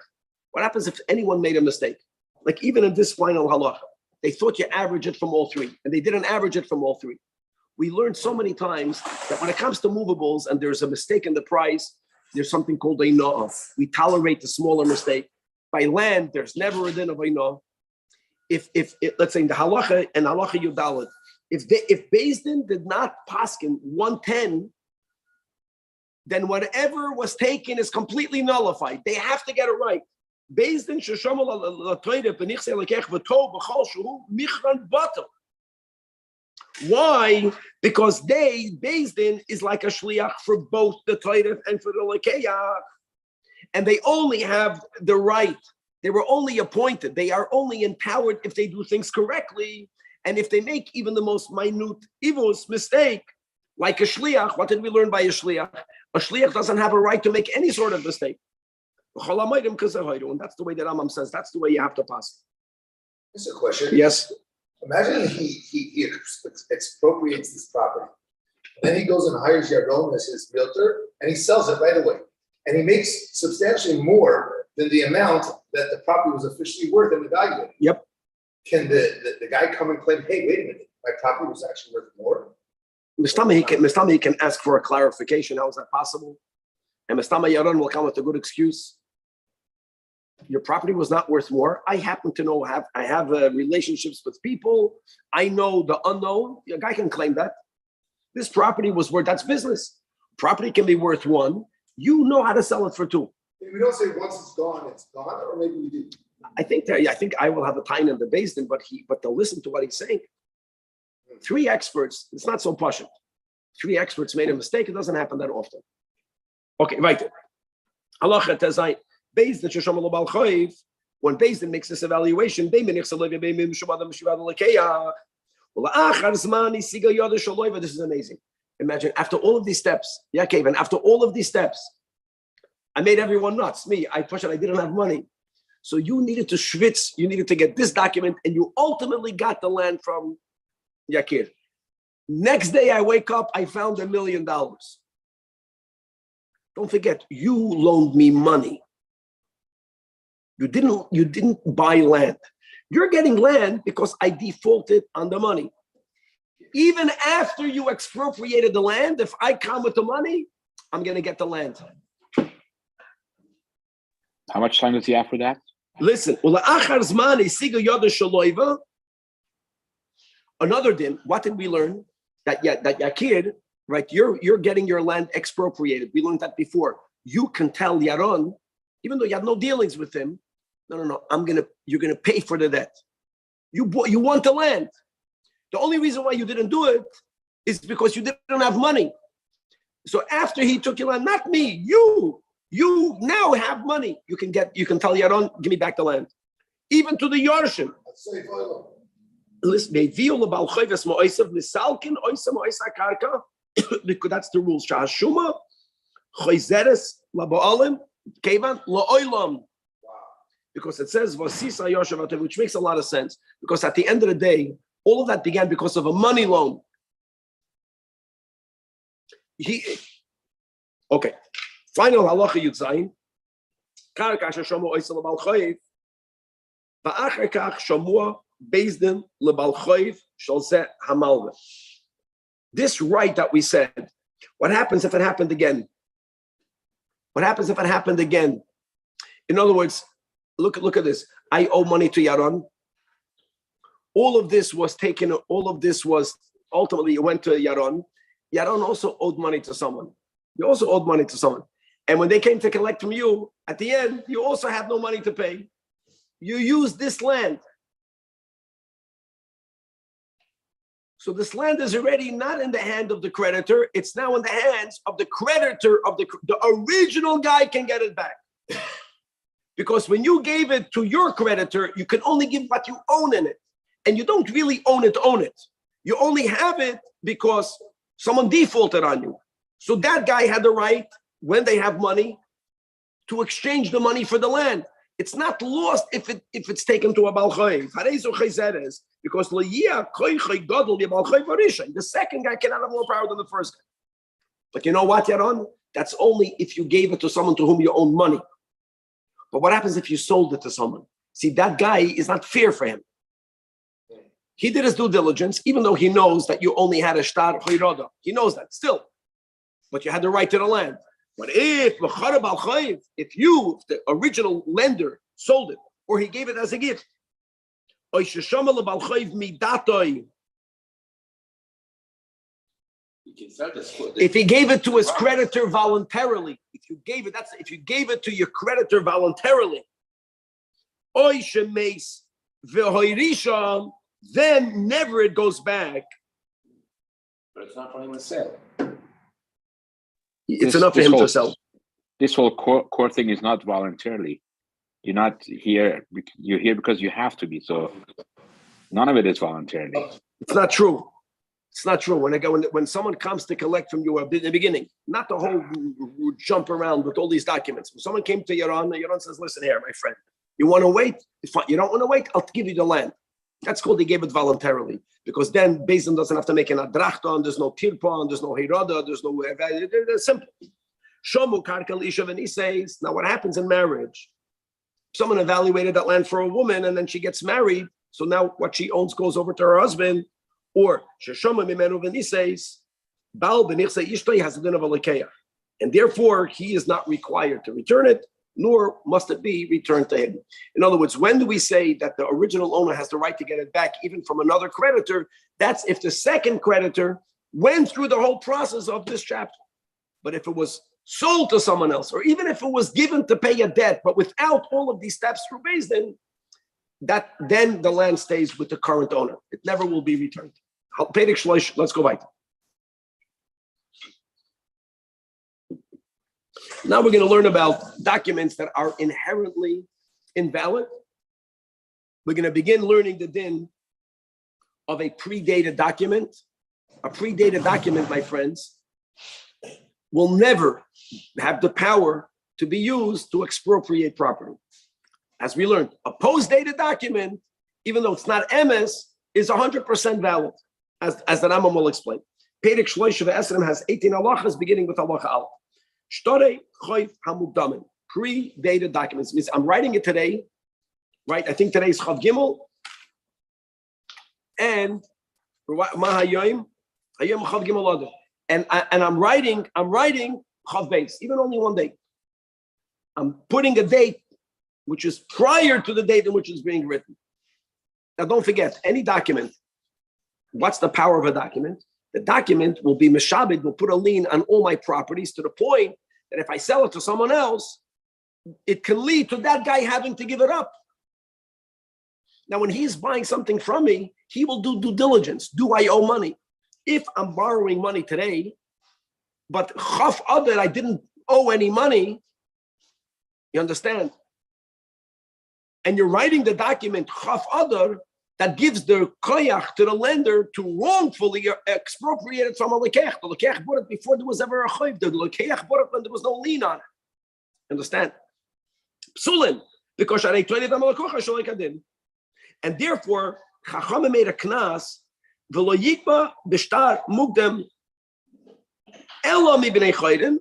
What happens if anyone made a mistake? Like even in this final halacha, they thought you average it from all three, and they didn't average it from all three. We learned so many times that when it comes to movables and there's a mistake in the price, there's something called a na'ah. We tolerate the smaller mistake. By land, there's never a din of a na'ah. If let's say in the halacha and halacha yudalit, if Bezdin did not paskin 110, then whatever was taken is completely nullified. They have to get it right. Bezdin sheshama la'toyre b'nichse l'kech v'tov b'chol shuhu michran batel. Why? Because Bezdin is like a shliach for both the toyre and for the lekeach, and they only have the right. They were only appointed. They are only empowered if they do things correctly, and if they make even the most minute evils mistake, like a shliach. What did we learn by a shliach? A shliach doesn't have a right to make any sort of mistake. And that's the way that Rambam says. That's the way you have to pass. Here's a question. Yes. Imagine he expropriates this property. And then he goes and hires Yaron as his realtor, and he sells it right away. And he makes substantially more than the amount that the property was officially worth and evaluated. Yep. Can the guy come and claim, hey, wait a minute, my property was actually worth more? Mistama, he can ask for a clarification. How is that possible? And Mistama Yaron will come with a good excuse. Your property was not worth more. I happen to know, I have relationships with people. I know the unknown. A guy can claim that. This property was worth, that's business. Property can be worth one. You know how to sell it for two. We don't say once it's gone, or maybe we do. I think I will have a time in the basement, but they'll listen to what he's saying. Three experts, it's not so pashut. Three experts made a mistake. It doesn't happen that often. Okay, right. Halacha tezai. Bezdin sheshama l'bal choiv. When Bezdin makes this evaluation, this is amazing. Imagine after all of these steps, Yaakov, and after all of these steps, I made everyone nuts. Me, I didn't have money. So you needed to schwitz, you needed to get this document, and you ultimately got the land from Yakir. Next day I wake up, I found $1 million. Don't forget, you loaned me money. You didn't buy land. You're getting land because I defaulted on the money. Even after you expropriated the land, if I come with the money, I'm going to get the land. How much time does he have for that? Listen, another din, what did we learn? That Yakir, right, you're getting your land expropriated. We learned that before. You can tell Yaron, even though you had no dealings with him, no, you're gonna pay for the debt. You want the land. The only reason why you didn't do it is because you didn't have money. So after he took your land, not me, you now have money. You can tell Yaron, give me back the land. Even to the Yorshim. Listen, because that's the rules. Shahashuma, Choizeres, Laba'alim, Kevan, La'oilam. Because it says Vasisa Yoshev, which makes a lot of sense. Because at the end of the day, all of that began because of a money loan. Okay. Final halacha Yudzayin. Karka Shashamu Oisel Lebal Choiv. Va'achar kach Shamua Bezdin Lebal Choiv Shalzeh Hamalve. This right that we said, what happens if it happened again? What happens if it happened again? In other words, look at this. I owe money to Yaron. All of this was ultimately, it went to Yaron. Yaron also owed money to someone. You also owed money to someone. And when they came to collect from you, at the end, you also had no money to pay. You used this land. So this land is already not in the hand of the creditor. It's now in the hands of the creditor of the original guy can get it back. Because when you gave it to your creditor, you can only give what you own in it. And you don't really own it. You only have it because someone defaulted on you. So that guy had the right, when they have money, to exchange the money for the land. It's not lost if it's taken to a Baal Chayv. Because the second guy cannot have more power than the first guy. But you know what, Yaron? That's only if you gave it to someone to whom you own money. But what happens if you sold it to someone? See, that guy is not fair for him. He did his due diligence, even though he knows that you only had a shtar chayroda. He knows that still. But you had the right to the land. But if the original lender sold it, or he gave it as a gift, if he gave it to his creditor voluntarily, if you gave it to your creditor voluntarily, then never it goes back. But it's not for him to sell. It's enough for him to sell. This whole core thing is not voluntarily. You're not here. You're here because you have to be. So none of it is voluntarily. It's not true. It's not true. When someone comes to collect from you in the beginning, not the whole jump around with all these documents. When someone came to Yaron says, "Listen here, my friend. You want to wait? You don't want to wait? I'll give you the land." That's called they gave it voluntarily, because then Beis Din doesn't have to make an adrachton, there's no tirpon, there's no hirada, there's no it's simple. Shomu karkel isha, and he says, now what happens in marriage? Someone evaluated that land for a woman and then she gets married, so now what she owns goes over to her husband, or sheshoma mimenu v'niseis, bal b'nichse ishtay has a din of a lekeya, and therefore he is not required to return it, nor must it be returned to him. In other words, when do we say that the original owner has the right to get it back even from another creditor? That's if the second creditor went through the whole process of this chapter. But if it was sold to someone else, or even if it was given to pay a debt, but without all of these steps through Beis Din, then the land stays with the current owner. It never will be returned. Let's go back. Now we're going to learn about documents that are inherently invalid. We're going to begin learning the din of a predated document. A predated document, my friends, will never have the power to be used to expropriate property. As we learned, a post-dated document, even though it's not emes, is 100% valid, as the Rambam will explain. Perek Shloisha Esrim has 18 halachas, beginning with halacha aleph. Shtore choyf hamukdamin, predated documents. Means I'm writing it today, right? I think today is Chav Gimel, and Mahayim, Hayom Chav Gimel Adar, and I'm writing Chav Beis, even only one day. I'm putting a date which is prior to the date in which it's being written. Now, don't forget, any document. What's the power of a document? The document will be meshabed, will put a lien on all my properties to the point that if I sell it to someone else, it can lead to that guy having to give it up. Now, when he's buying something from me, he will do due diligence. Do I owe money? If I'm borrowing money today, but chaf adar, I didn't owe any money, you understand? And you're writing the document chaf adar, that gives the koyach to the lender to wrongfully expropriate it from a lekech. The lekech bought it before there was ever a chayv. The lekech bought it when there was no lien on it. Understand? Psulin, because Sharei Toilet HaMalakocha Shalei Kadin. And therefore, Chacham made a knas, v'lo yikba b'shtar mugdem elo mibnei chayrim.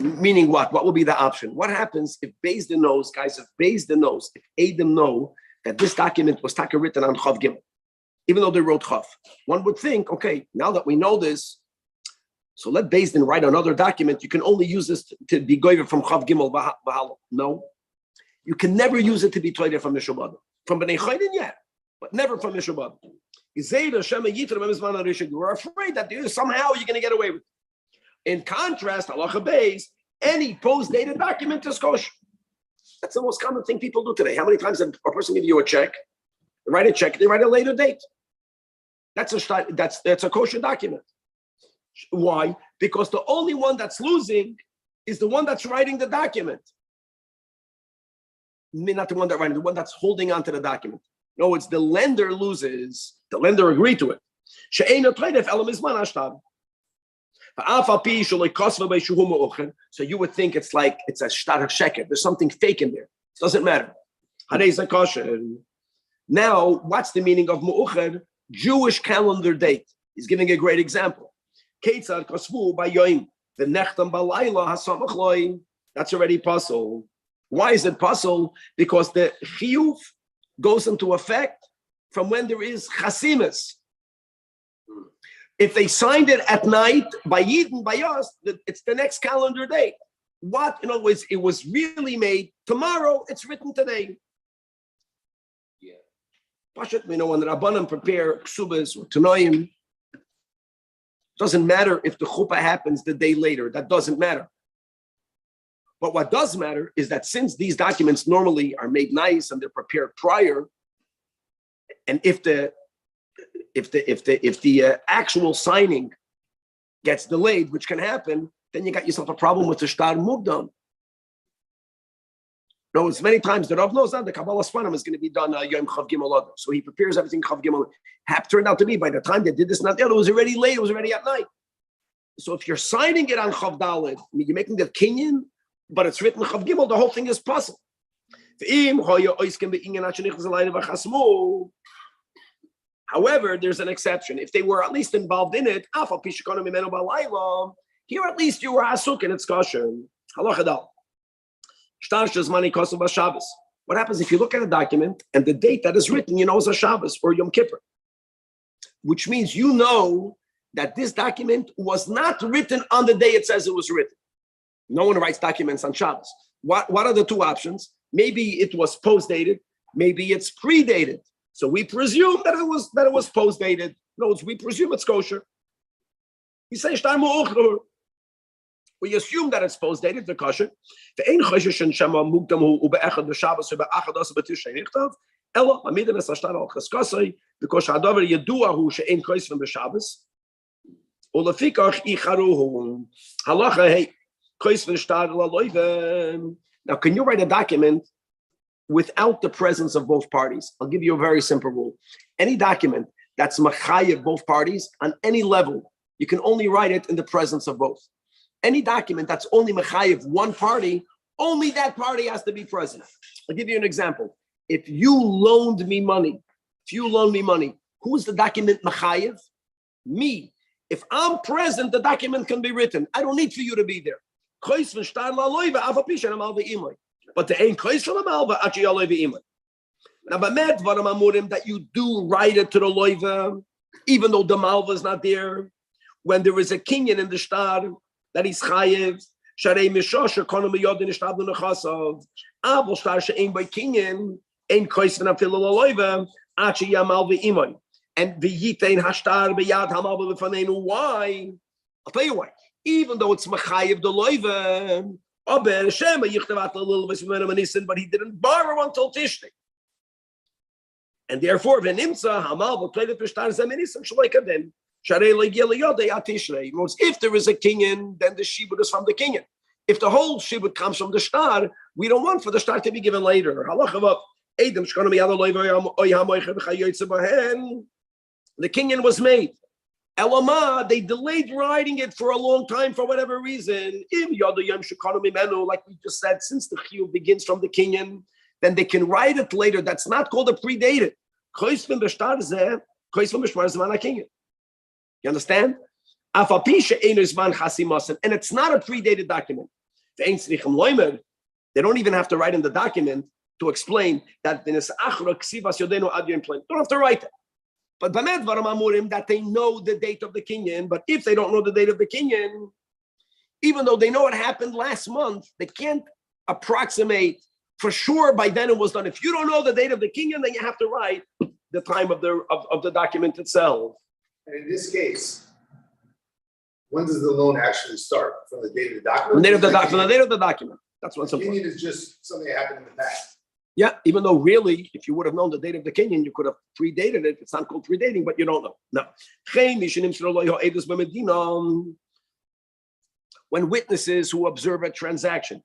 Meaning what? What will be the option? What happens if Beis Din knows, guys, if Beis Din knows, if Adam know that this document was taka written on Chav Gimel, even though they wrote Chav? One would think, okay, now that we know this, so let Beis Din write another document. You can only use this to be goyver from Chav Gimel v'halo. No, you can never use it to be toilet from Mishubad. From Bnei Chayrin, yeah, but never from Mishubad. We're afraid that somehow you're going to get away with it. In contrast, halacha beis, any post-dated document is kosher. That's the most common thing people do today. How many times did a person give you a check? They write a check, they write a later date. That's a kosher document. Why? Because the only one that's losing is the one that's writing the document. Not the one that writing, the one that's holding on to the document. No, it's the lender loses. The lender agreed to it. She'ena toidef elam izman hashtar. So you would think it's like it's a shtar sheker. There's something fake in there. It doesn't matter. Now, what's the meaning of mu'ucher? Jewish calendar date. He's giving a great example. That's already puzzle. Why is it puzzle? Because the chiyuv goes into effect from when there is chasimus. If they signed it at night by Yidden, by us, it's the next calendar day. What, in other words, it was really made tomorrow, it's written today. Yeah. Pashat, when the Rabbanim prepare ksubas or tanoim, doesn't matter if the chuppah happens the day later. That doesn't matter. But what does matter is that since these documents normally are made nice and they're prepared prior, and if the actual signing gets delayed, which can happen, then you got yourself a problem with the shtar mugdam. No, it's many times the Rav knows that the Kabbalah Spanam is going to be done Yom Chav Gimel Adar. So he prepares everything Chav Gimel. Turned out to be by the time they did this, not the other, it was already late. It was already at night. So if you're signing it on Chav Daled, you're making the kinyan, but it's written Chav Gimel, the whole thing is puzzle. However, there's an exception. If they were at least involved in it, here at least you were asuk and it's kosher. What happens if you look at a document and the date that is written, you know, is a Shabbos or Yom Kippur, which means you know that this document was not written on the day it says it was written. No one writes documents on Shabbos. What are the two options? Maybe it was post-dated, maybe it's pre-dated. So we presume that it was post-dated. No, we presume it's kosher. We say shtar mu'ucher. We assume that it's post-dated, the kosher. Because hadavar yedua hu she'ein koisven b'Shabbos. Ulefikach icharuhu. Halacha hey koisven shtar la'loiven. Now, can you write a document without the presence of both parties? I'll give you a very simple rule. Any document that's machayev both parties on any level, you can only write it in the presence of both. Any document that's only machayev one party, only that party has to be present. I'll give you an example. If you loan me money, who's the document machayev? Me. If I'm present, the document can be written. I don't need for you to be there. But the ain't now, that you do write it to the loiva, even though the malva is not there. When there is a kinyan in the shtar that is chayev, sharei mishosher kono miyodin ishtab l'nechasav. Avol shtar she'ein by kinyan ein koisven afil l'loiva achi yamal v'imay. And v'yitein hashtar b'yad hamal v'faneinu. Why? I'll tell you why. Even though it's machayev the loiva, but he didn't borrow until Tishrei. And therefore, if there is a kinyan, then the shibud is from the kinyan. If the whole shibud comes from the shtar, we don't want for the shtar to be given later. The kinyan was made. Elama, they delayed writing it for a long time for whatever reason. Like we just said, since the chiyuv begins from the kinyan, then they can write it later. That's not called a predated. You understand? And it's not a predated document. They don't even have to write in the document to explain that don't have to write it. But that they know the date of the kinyan. But if they don't know the date of the kinyan, even though they know it happened last month, they can't approximate for sure by then it was done. If you don't know the date of the kinyan, then you have to write the time of the document itself. And in this case, when does the loan actually start? From the date of the document? From the date of the document. That's what's important. Kinyan is just something that happened in the past. Yeah, even though really, if you would have known the date of the kinyan, you could have predated it. It's not called predating, but you don't know. No. When witnesses who observe a transaction,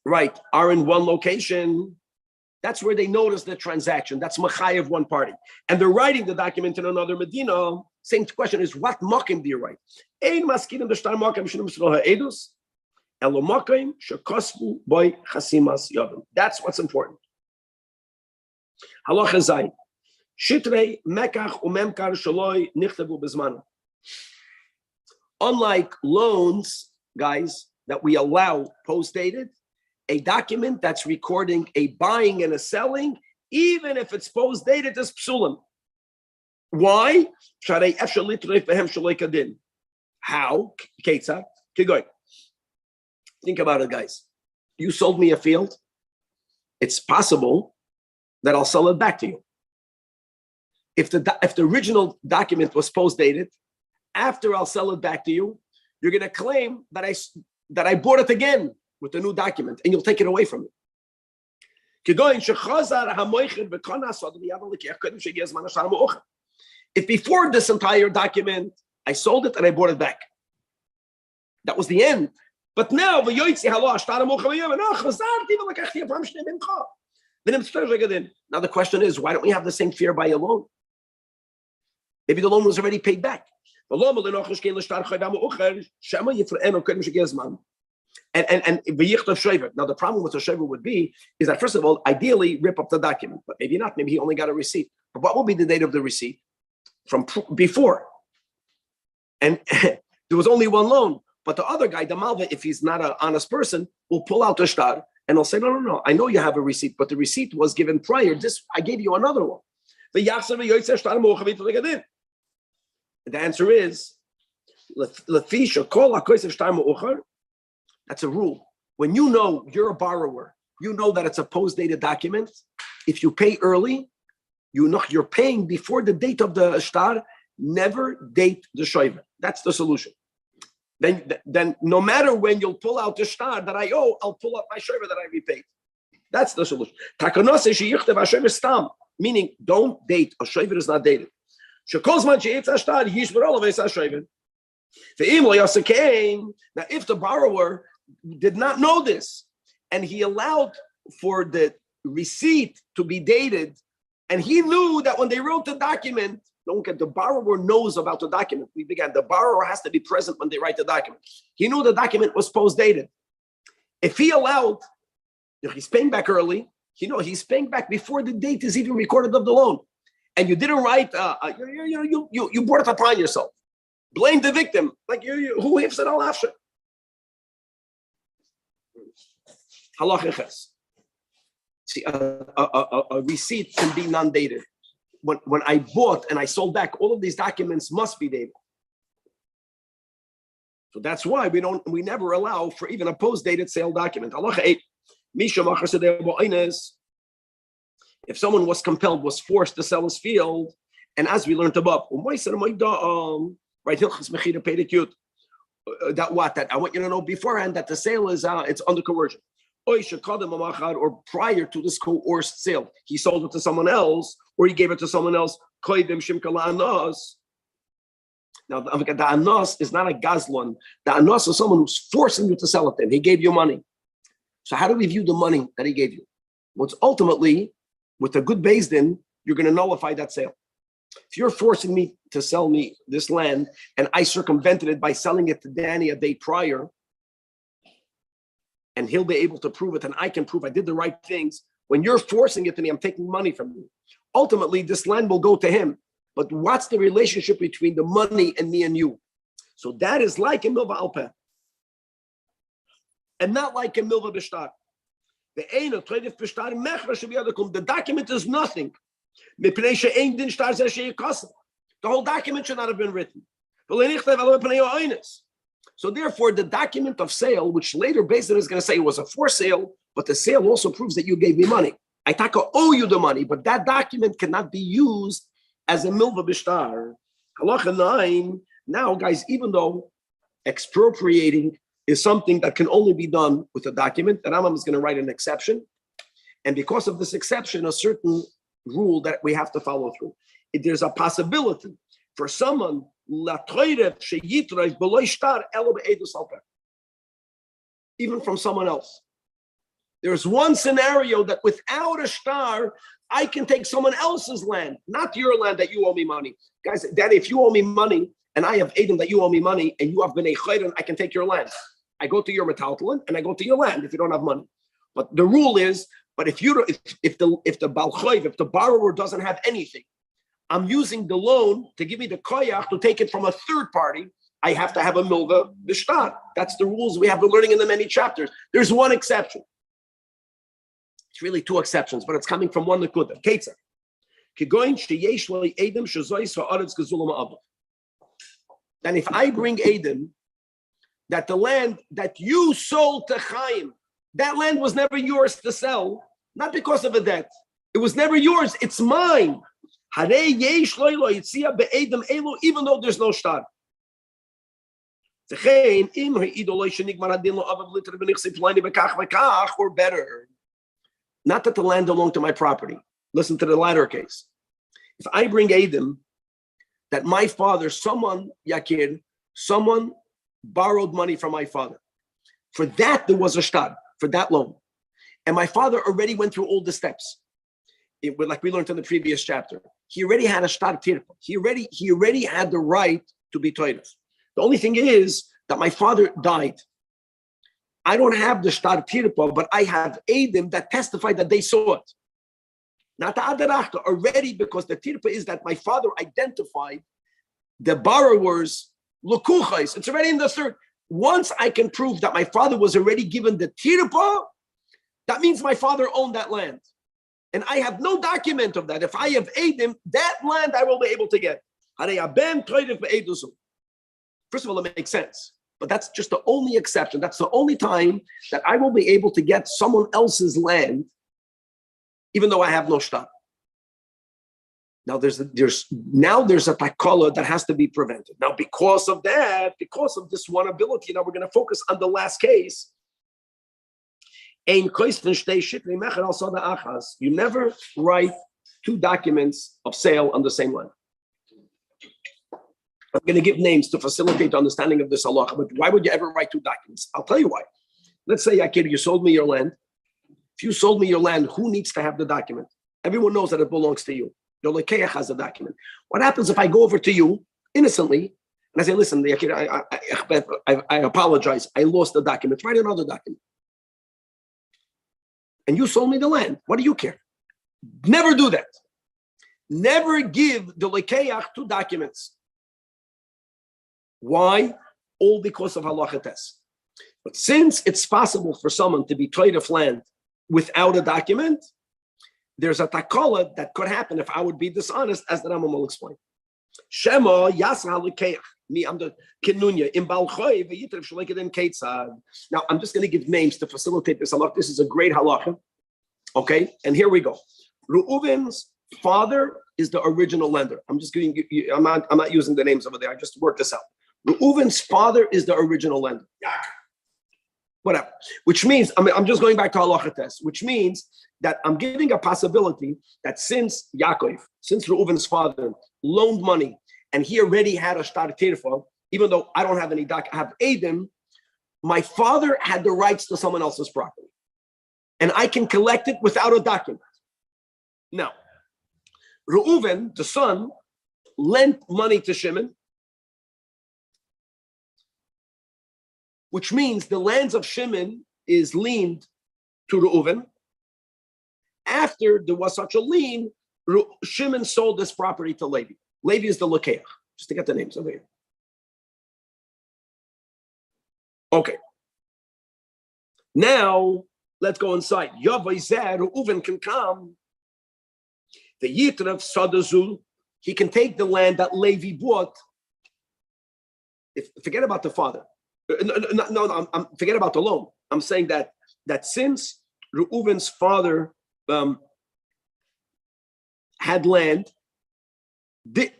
right, are in one location, that's where they notice the transaction. That's machayev one party. And they're writing the document in another medina. Same question is, what makim do you write? Ein maskinim b'shtar makim shenum sroha edus, elo makim shekosvu boy chasimas yavim. That's what's important. Halacha zayin. Shitrei mekach umemkar shaloi nichtevu bezmanu. Unlike loans, guys, that we allow post-dated, a document that's recording a buying and a selling, even if it's post-dated, is psulim. Why? How? Ketzah? Keep going. Think about it, guys. You sold me a field. It's possible that I'll sell it back to you. If the original document was post-dated, after I'll sell it back to you, you're going to claim that I bought it again with the new document, and you'll take it away from me. If before this entire document, I sold it and I bought it back, that was the end. But now, now the question is, why don't we have the same fear by a loan? Maybe the loan was already paid back. And now the problem with the shaver would be is that, first of all, ideally rip up the document, but maybe not. Maybe he only got a receipt. But what will be the date of the receipt? From before. And there was only one loan. But the other guy, the malva, if he's not an honest person, will pull out the shtar and he'll say, no. I know you have a receipt, but the receipt was given prior. I gave you another one. The answer is, that's a rule. When you know you're a borrower, you know that it's a post-dated document. If you pay early, you know you're paying before the date of the shtar. Never date the shoiver. That's the solution. Then no matter when you'll pull out the shtar that I owe, I'll pull out my shoiver that I repaid. That's the solution. Meaning, don't date. A shoiver is not dated. Now, if the borrower did not know this and he allowed for the receipt to be dated, and he knew that when they wrote the document, the borrower knows about the document. The borrower has to be present when they write the document. He knew the document was post-dated. If he allowed, if he's paying back early, he's paying back before the date is even recorded of the loan. And you didn't write, you brought it upon yourself. Blame the victim. Like who ifs it al afshe? Halacha ches. See, a receipt can be non-dated. When I bought and I sold back, all of these documents must be dated. So that's why we never allow for even a post-dated sale document. Halacha 8. If someone was forced to sell his field, and as we learned above, right, that I want you to know beforehand that the sale is it's under coercion. Or prior to this coerced sale, he sold it to someone else, or he gave it to someone else. Now, the anos is not a gazlon. The anos is someone who's forcing you to sell it to him. He gave you money. So how do we view the money that he gave you? Well, it's ultimately, with a good beis din, you're going to nullify that sale. If you're forcing me to sell me this land and I circumvented it by selling it to Danny a day prior, and he'll be able to prove it, and I can prove I did the right things. When you're forcing it to me, I'm taking money from you. Ultimately, this land will go to him. But what's the relationship between the money and me and you? So that is like a milva alpeh, and not like a milva b'shtar. The document is nothing. The whole document should not have been written. So therefore, the document of sale, which later Beis Din is going to say was a for sale, but the sale also proves that you gave me money. I owe you the money, but that document cannot be used as a milva b'shtar. Halacha 9. Now, guys, even though expropriating is something that can only be done with a document, the Rambam is going to write an exception. And because of this exception, a certain rule that we have to follow through. There's a possibility for someone even from someone else. There's one scenario that without a shtar, I can take someone else's land, not your land that you owe me money. Guys, Daddy, if you owe me money and I have Adam that you owe me money and you have been a chayran, I can take your land. I go to your metaltalin and I go to your land if you don't have money. But the rule is, but if the Baal Chayv, if the borrower doesn't have anything, I'm using the loan to give me the koyach to take it from a third party. I have to have a milva b'shtar. That's the rules we have been learning in the many chapters. There's one exception. It's really two exceptions, but it's coming from one nekuda. Ketzah. Then if I bring Adam, that the land that you sold to Chaim, that land was never yours to sell, not because of a debt. It was never yours. It's mine. Even though there's no shtar. Or better. Not that the land belonged to my property. Listen to the latter case. If I bring Adam, that my father, someone borrowed money from my father. For that, there was a shtar, for that loan. And my father already went through all the steps. Like we learned in the previous chapter. He already had a shtar tirpa. He already had the right to be toilet. The only thing is that my father died. I don't have the shtar tirpa, but I have Adam that testified that they saw it. Not the adarachta already, because the tirpa is that my father identified the borrower's lukuchais. It's already in the third. Once I can prove that my father was already given the tirpa, that means my father owned that land. And I have no document of that. If I have Adam, that land I will be able to get. First of all, it makes sense. But that's just the only exception. That's the only time that I will be able to get someone else's land, even though I have no shtar. Now there's a takala that has to be prevented. Now because of this one ability, now we're going to focus on the last case. You never write two documents of sale on the same land. I'm going to give names to facilitate the understanding of this halacha, but why would you ever write two documents? I'll tell you why. Let's say, Yakir, you sold me your land. If you sold me your land, who needs to have the document? Everyone knows that it belongs to you. Your lekeach has the document. What happens if I go over to you innocently and I say, listen, Yakir, I apologize. I lost the document. Write another document. And you sold me the land. What do you care? Never do that. Never give the lekeach two documents. Why? All because of halacha tes. But since it's possible for someone to be toid of land without a document, there's a takala that could happen if I would be dishonest, as the Rambam will explain. Shema yasra lekeach. Me, I'm the kinunya in balchoy v'yitrev shleikadin keitzad. Now, I'm just going to give names to facilitate this halacha. This is a great halacha. Okay, and here we go. Reuven's father is the original lender. I'm just giving you. I'm not using the names over there. I just worked this out. Reuven's father is the original lender. Whatever. Which means I'm just going back to halacha test. Which means that I'm giving a possibility that since Reuven's father loaned money, and he already had a shtar tirfa, even though I don't have any doc, I have Adam, my father had the rights to someone else's property. And I can collect it without a document. Now, Reuven, the son, lent money to Shimon, which means the lands of Shimon is liened to Reuven. After there was such a lien, Shimon sold this property to Levi. Levi is the Lekeach, just to get the names over here. Okay. Now, let's go inside. Reuven can come. The Yitrav Sadazul, he can take the land that Levi bought. Forget about the father. No, forget about the loan. I'm saying that since Reuven's father had land,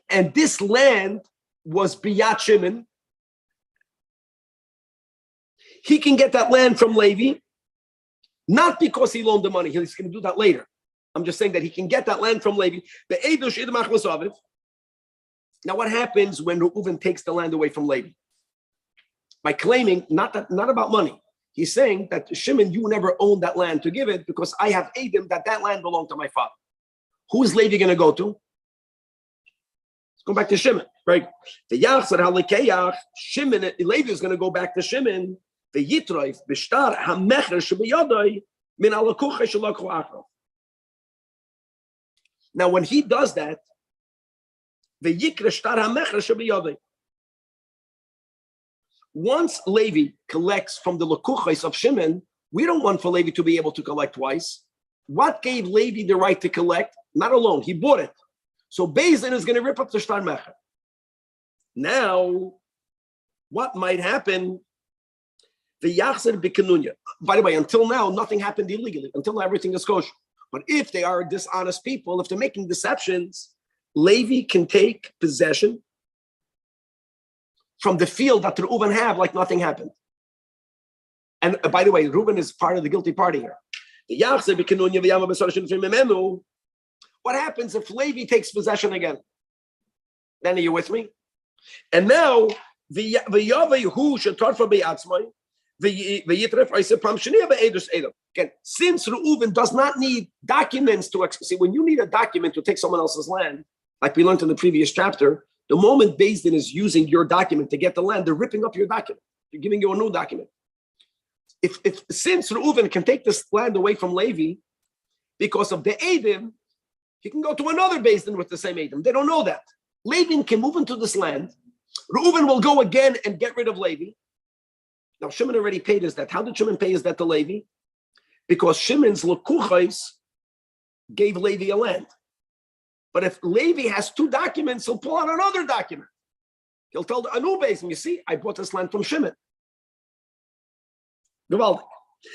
and this land was Biyat Shimon, he can get that land from Levi, not because he loaned the money. He's going to do that later. I'm just saying that he can get that land from Levi. Now, what happens when Reuven takes the land away from Levi? By claiming not about money. He's saying that Shimon, you never owned that land to give it because I have Adam that land belonged to my father. Who is Levi going to go to? Let's go back to Shimon, right? The Yachzar Halikeach, Shimon, Levi is going to go back to Shimon. The Yitroif, Bishtar HaMecher Shebeyadai, Min Alakucha Shalakhu Achrav. Now, when he does that, the Yikra Shtar HaMecher Shebeyadai. Once Levi collects from the Lakuchais of Shimon, we don't want for Levi to be able to collect twice. What gave Levi the right to collect? Not alone, he bought it. So Beis Din is going to rip up the Shtar Mecher. Now, what might happen? The Yachzir B'Kanunya. By the way, until now, nothing happened illegally. Until now, everything is kosher. But if they are dishonest people, if they're making deceptions, Levi can take possession from the field that Reuven have like nothing happened. And by the way, Reuven is part of the guilty party here. The Yachzir B'Kanunya v'yama b'sarashin memenu. What happens if Levi takes possession again? Then are you with me? And now the Yaveh who should start for Be'atzmai. Again, since Reuven does not need documents to see, when you need a document to take someone else's land, like we learned in the previous chapter, the moment Beis Din is using your document to get the land, they're ripping up your document. They're giving you a new document. Since Reuven can take this land away from Levi because of the Eidim, he can go to another Beis Din with the same Eidim. They don't know that. Levi can move into this land. Reuven will go again and get rid of Levi. Now, Shimon already paid his debt. How did Shimon pay his debt to Levi? Because Shimon's Lekuchais gave Levi a land. But if Levi has two documents, he'll pull out another document. He'll tell the Anu Beis Din, you see, I bought this land from Shimon. Gewaldig.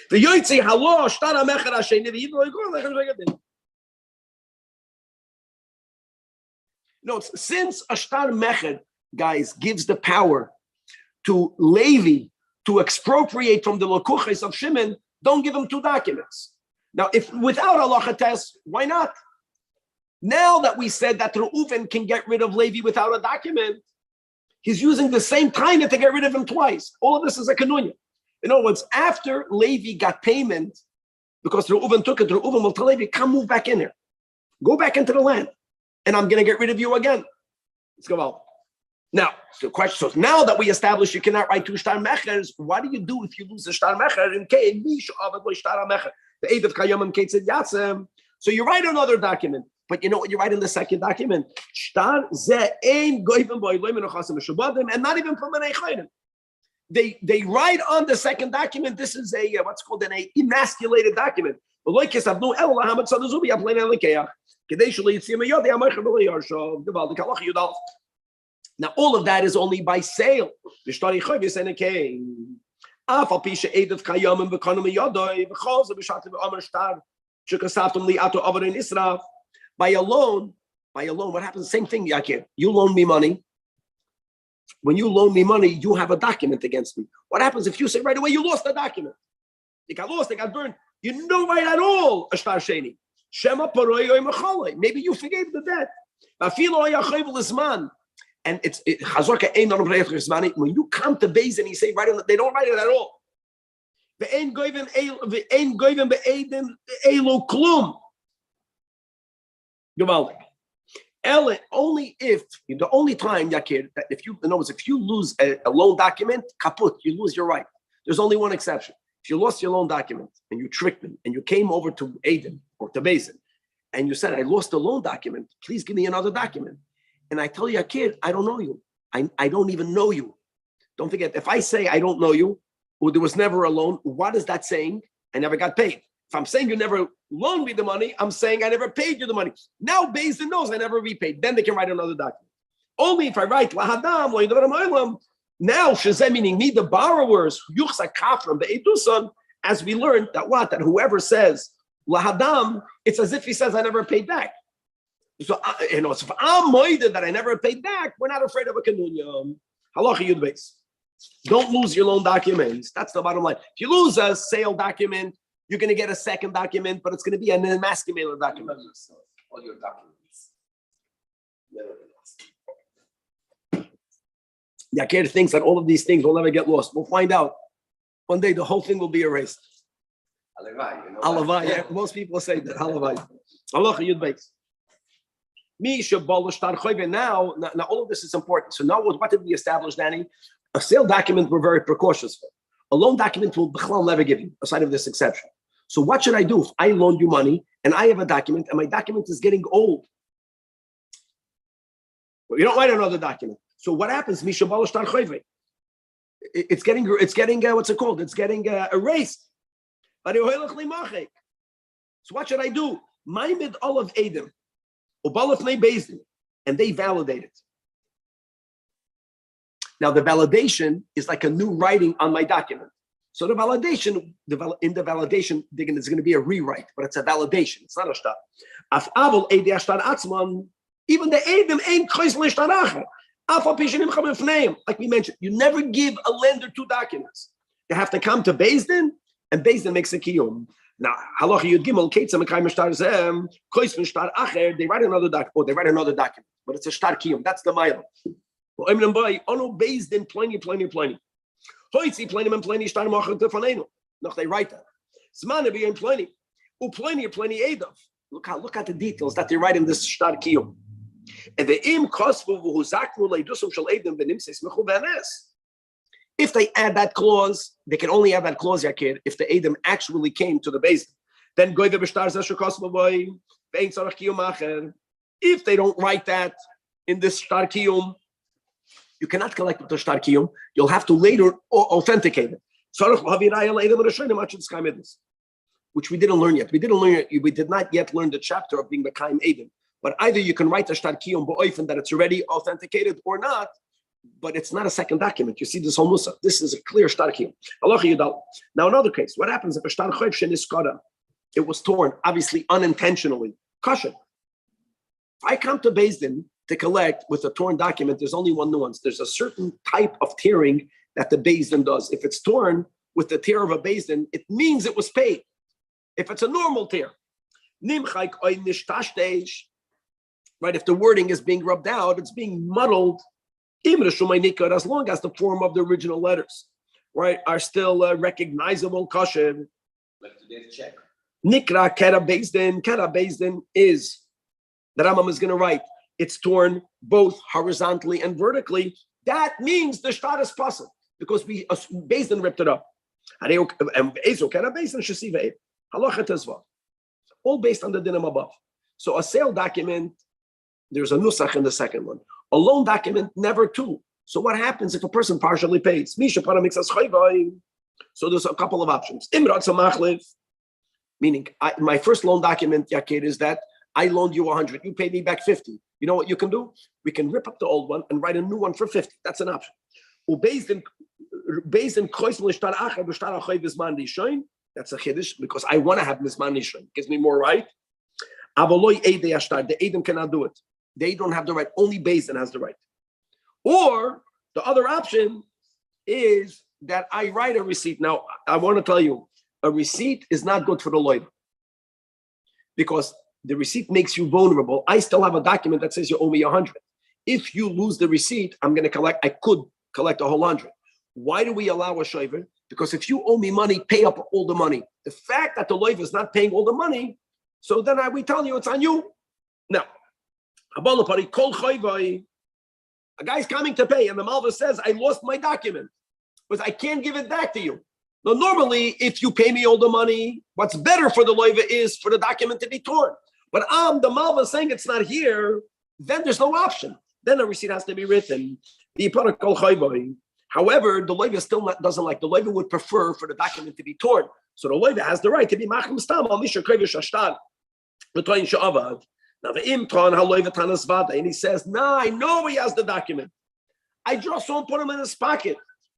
The Yoitzi Halo Shtara Mecher Hasheni v'Yidro. No, since a Shtar Mecher, guys, gives the power to Levi to expropriate from the Lekuchais of Shimon, don't give him two documents. Now, if without halacha test, why not? Now that we said that Reuven can get rid of Levi without a document, he's using the same time to get rid of him twice. All of this is a kanunya. In other words, after Levi got payment, because Reuven took it, Reuven will tell Levi, come move back in here. Go back into the land, and I'm going to get rid of you again. Let's go out. Now, the question is, now that we established you cannot write two Shtar Mechers, what do you do if you lose the Shtar Mecher in K? The Eid of Kayam and Ketzid Yatzem. So you write another document, but you know what you write in the second document? Shtar Ze Ein Goyim Boy Loim Enochasim Shabadim, and not even from an Eichayim. They write on the second document, this is a what's called an emasculated document. Now, all of that is only by sale. By a loan, what happens? Same thing, Yakir. You loan me money. When you loan me money, you have a document against me. What happens if you say right away you lost the document? It got lost, it got burned. You don't write at all a shtar sheni. Maybe you forgave the debt. And it's when you come to Beis and you say right on, they don't write it at all. Only if the only time, Yakir, that if you, in other words, if you lose a loan document, kaput, you lose your right. There's only one exception. If you lost your loan document and you tricked them and you came over to Aiden or to Basin and you said, I lost the loan document, please give me another document. And I tell you, Yakir, I don't know you. I don't even know you. Don't forget, if I say I don't know you, or there was never a loan, what is that saying? I never got paid. If I'm saying you never loaned me the money, I'm saying I never paid you the money. Now Beis knows I never repaid. Then they can write another document. Only if I write lahadam, now shazeh, meaning me, the borrowers, yuchsa kafram be'edusan, as we learned that what? That whoever says lahadam, it's as if he says I never paid back. So if I'm moided that I never paid back, we're not afraid of a kanunya. Halacha yud beis. Don't lose your loan documents. That's the bottom line. If you lose a sale document, you're going to get a second document, but it's going to be an emasculated document. All your documents. Yakir thinks that all of these things will never get lost. We'll find out. One day the whole thing will be erased. Alavai, you know. Alavai, yeah. Most people say that. Alavai. Allah Yud Beis. Now all of this is important. So now what did we establish, Danny? A sale document we're very precautious for. A loan document will never give you, aside of this exception. So what should I do if I loaned you money and I have a document and my document is getting old? Well, you don't write another document. So what happens? It's getting what's it called? It's getting erased. So what should I do? Maimed olav Adam, and they validate it. Now the validation is like a new writing on my document. So the validation, in the validation, there's going to be a rewrite, but it's a validation. It's not a shtar. Even the Adam ain't like we mentioned, you never give a lender two documents. You have to come to Beis Din, and Beis Din makes a kiyum. Now, halacha yud gimel keitzem ekayim shtar zem kois min shtar acher. They write another document. Oh, they write another document, but it's a shtar kiyum. That's the mile. Well, I'm boy. Ono Beis Din plenty. Hoitzi plenty and plenty shtar machar tefanenu. No, they write that. Zman be in plenty. Plenty edav. Look at the details that they write in this shtar kiyum. And the im kosvu v'huzaknu leidusum shel Adam v'nimseis mechuvanes. If they add that clause, they can only add that clause, Yakir, if the Adam actually came to the base. Then goy v'bishtar zeshu kosvu v'y v'ein tzarach kiyum acher. If they don't write that in this shtar kiyum, you cannot collect the shtar kiyum. You'll have to later authenticate it. Which we didn't learn yet. We did not yet learn the chapter of being Mekayim Adam. But either you can write a shtar kiyum ba'ofen that it's already authenticated or not, but it's not a second document. You see this whole musa. This is a clear shtar kiyum. Now another case. What happens if a shtar choyv sheniskara? It was torn, obviously unintentionally. Kasha. If I come to Beis Din to collect with a torn document, there's only one nuance. There's a certain type of tearing that the Beis Din does. If it's torn with the tear of a Beis Din, it means it was paid. If it's a normal tear, right? If the wording is being rubbed out, it's being muddled. As long as the form of the original letters, right, are still recognizable. Kasher. Like today's check. Nikra kera Beis Din. Kera Beis Din is the Rambam is going to write. It's torn both horizontally and vertically. That means the shtar is possible because Beis Din ripped it up. All based on the dinim above. So a sale document, there's a nusach in the second one. A loan document, never two. So what happens if a person partially pays? So there's a couple of options. Meaning, my first loan document, Yakir, is that I loaned you 100. You paid me back 50. You know what you can do? We can rip up the old one and write a new one for 50. That's an option. That's a chiddush because I want to have Mizman Nishon. Gives me more right. The Adam cannot do it. They don't have the right. Only Beis Din has the right. Or the other option is that I write a receipt. Now, I want to tell you, a receipt is not good for the lawyer because the receipt makes you vulnerable. I still have a document that says you owe me 100. If you lose the receipt, I could collect a whole 100. Why do we allow a shoiver? Because if you owe me money, pay up all the money. The fact that the lawyer is not paying all the money, so then we tell you it's on you. Now, a guy's coming to pay, and the malva says, I lost my document because I can't give it back to you. Now, normally, if you pay me all the money, what's better for the lawyer is for the document to be torn. But the malva saying it's not here, then there's no option. Then a receipt has to be written. However, the lawyer still doesn't like. The lawyer would prefer for the document to be torn. So the lawyer has the right to be machim stam al misher kodesh ashtar b'toyin she'avad. Now the imton haloy v'tanas vada, and he says, "Nah, I know he has the document. I just won't put him in his pocket."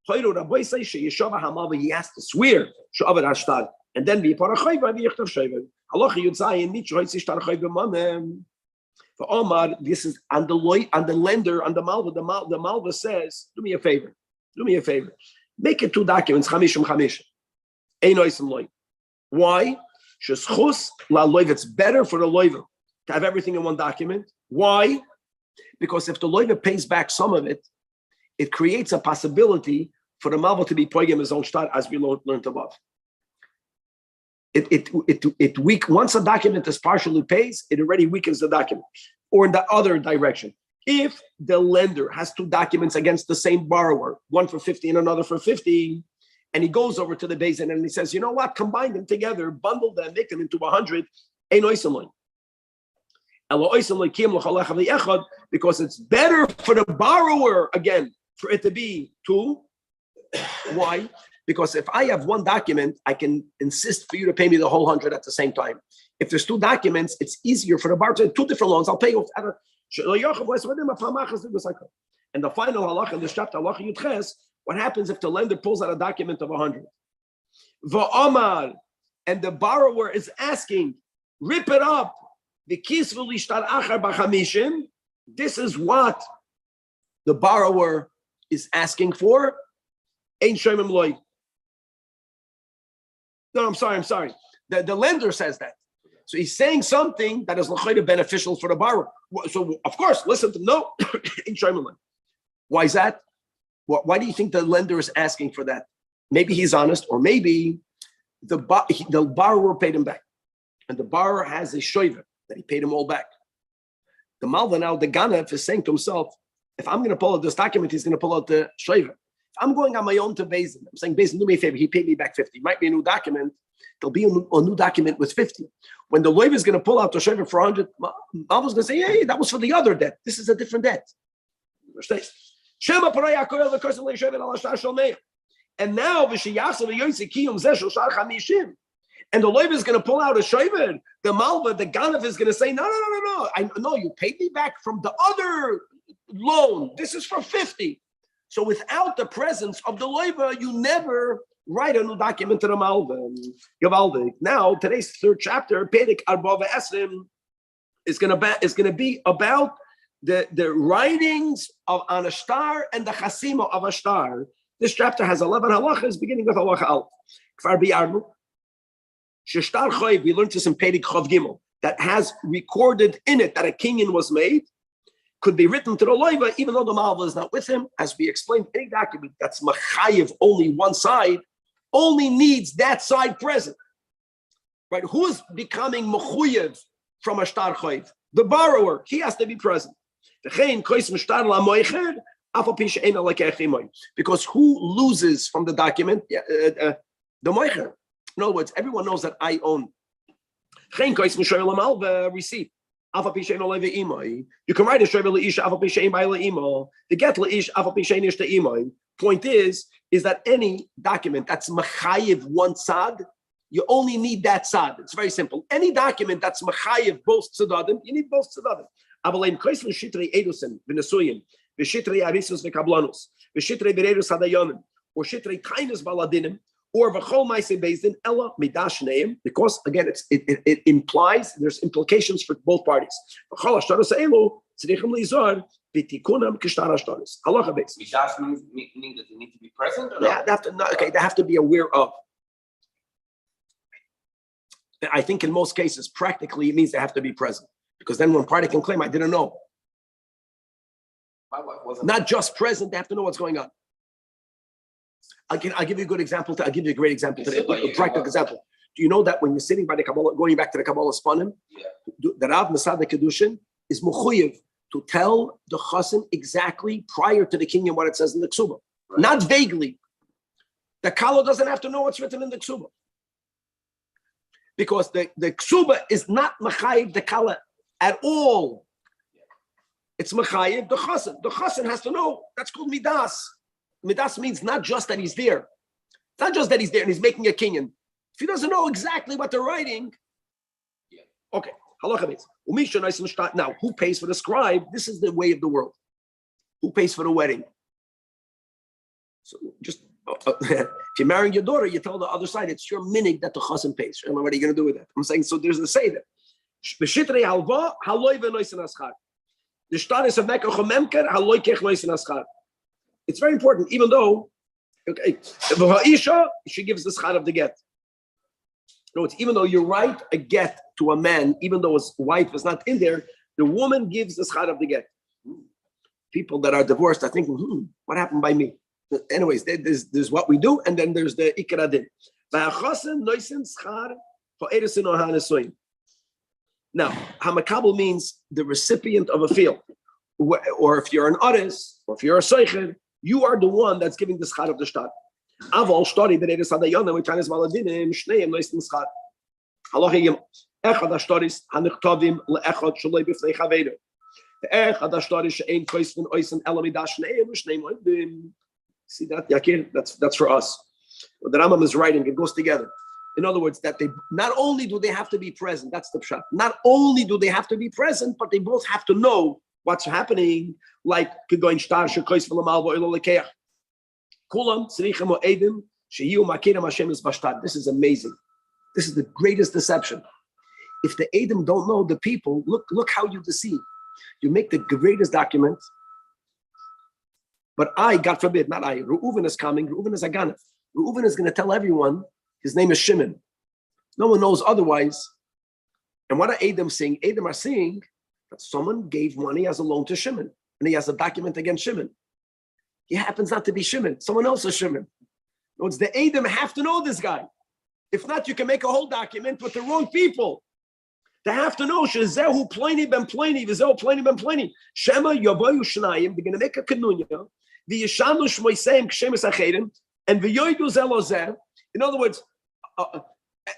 Hoyru Rabbi say sheyeshava hamav, he has to swear she'avad ashtar, and then v'yipara chayva v'yichtav shayva. Halacha yudzayin nit shoytzi shtar chayva manem. For Omar, this is on the lender, on the malva. The malva says, "Do me a favor. Do me a favor. Make it two documents, chamishim chamishim. Einoisim loy. Why? Sheschus la loiv. It's better for the loiv to have everything in one document. Why? Because if the loiv pays back some of it, it creates a possibility for the malva to be poigim his own shtar, as we learned above. once a document is partially paid, it already weakens the document. Or in the other direction. If the lender has two documents against the same borrower, one for 50 and another for 50, and he goes over to the basin and he says, you know what, combine them together, bundle them, make them into 100, because it's better for the borrower, again, for it to be two. Why? Because if I have one document, I can insist for you to pay me the whole 100 at the same time. If there's two documents, it's easier for the borrower to have two different loans. I'll pay you. And the final halacha in this chapter, halacha Yudches, what happens if the lender pulls out a document of 100? Va'amar, and the borrower is asking, rip it up. This is what the borrower is asking for. Ein shoymim loy. No, I'm sorry. The lender says that. So he's saying something that is beneficial for the borrower. So of course, listen to no. Ein shoymim loy. Why is that? Why do you think the lender is asking for that? Maybe he's honest, or maybe the borrower paid him back, and the borrower has a shoiver that he paid him all back. The Malva now, the Ganef is saying to himself, if I'm going to pull out this document, he's going to pull out the shoiver. If I'm going on my own to Bezin, I'm saying, Bezin, do me a favor, he paid me back 50. It might be a new document. There'll be a new document with 50. When the lawyer is going to pull out the shoiver for 100, Malva's going to say, hey, that was for the other debt. This is a different debt. And now, and the lawyer is going to pull out a shoiver. The Malva, the Ganef is going to say, no. I know you paid me back from the other loan. This is for 50. So without the presence of the lawyer, you never write a new document to the Malva. Now, today's third chapter, Perek Arba Ve'esrim, is going to be about the writings of an ashtar and the chasima of ashtar. This chapter has 11 halachas, beginning with halacha al. Kfar biyarnu. Sheshtar choiv, we learned this in Perek Chav Gimel, that has recorded in it that a kinyan was made, could be written to the loiva, even though the malva is not with him. As we explained, any document that's machayev only one side, only needs that side present. Right? Who is becoming mechuyev from a shtar choiv? The borrower. He has to be present. Because who loses from the document? The moicher. In other words, everyone knows that I own. Receipt. You can write a shoiver leish afa pishein by leimo. The get leish afa pishein ish teimoi. Point is that any document that's machayev one sad, you only need that sad. It's very simple. Any document that's machayev both tzedadim, you need both tzedadim. Avaleim kois l'shitrei edusim v'nesuyin v'shitrei arisus v'kablanus v'shitrei bereirus hadayonim or shitrei kainus baladinim. Or v'chol ma'aseh bezdin ella midash neim, because again it implies there's implications for both parties. V'chol hashtaros ha'elu tzrichim lizor v'tikunam k'shtar hashtaros. Halacha beis. Midash meaning that they need to be present or not? They have to be aware of. I think in most cases, practically, it means they have to be present, because then one party can claim, I didn't know. My wife wasn't. Not just present, they have to know what's going on. I'll give you a good example. I'll give you a great example today. A practical example. Do you know that when you're sitting by the Kabbalah, going back to the Kabbalah Spanim, the Rav Masad Kedushin is mechuyev to tell the chassan exactly prior to the kinyan what it says in the ksuba, right. Not vaguely. The kalo doesn't have to know what's written in the ksuba, because the ksuba is not mechayev the kala at all. It's mechayev the chassan. The chassan has to know. That's called midas. Midas means not just that he's there. It's not just that he's there and he's making a kinyan. If he doesn't know exactly what they're writing, okay. Now, who pays for the scribe? This is the way of the world. Who pays for the wedding? So just if you're marrying your daughter, you tell the other side it's your minig that the chassan pays. What are you going to do with that? I'm saying, so there's a say there. It's very important, even though, okay, she gives the schar of the get. No, it's even though you write a get to a man, even though his wife is not in there, the woman gives the schar of the get. People that are divorced are thinking, what happened by me? Anyways, there's what we do, and then there's the ikradin. Now, hamakabel means the recipient of a field. Or if you're an artist, or if you're a seicher, you are the one that's giving the schar of the shtad. Aval shtori b'neides hadayana v'tanis maladinim shneim noisten schar. Halacha yim echad hashtoris hanichtavim leechad shaloi b'fnei chaveru. Echad hashtoris she'ein koisvin oisen elamidash shneim shneim oidim. See that, Yakir? That's for us. What the Rambam is writing, it goes together. In other words, that they not only do they have to be present, that's the pshat. Not only do they have to be present, but they both have to know what's happening. Like going shtar shekois v'lamal v'oilo lekeach. Kulam tzrichem oedim sheyu makiram Hashem is bashtad. This is amazing. This is the greatest deception. If the Edom don't know the people, look how you deceive. You make the greatest document. But God forbid, not I. Reuven is coming. Reuven is Aganav. Reuven is going to tell everyone his name is Shimon. No one knows otherwise. And what are Edom saying? Edom are saying that someone gave money as a loan to Shimon. And he has a document against Shimon. He happens not to be Shimon. Someone else is Shimon. No, it's the Edom have to know this guy. If not, you can make a whole document with the wrong people. They have to know Shezehu Pliny ben Pliny, Vizehu Pliny ben Pliny. Shema Yavoyu Shnayim. They're going to make a kanunya. V'yishanu shmoiseim kshemes acherim. And v'yoydu zelozeh. In other words,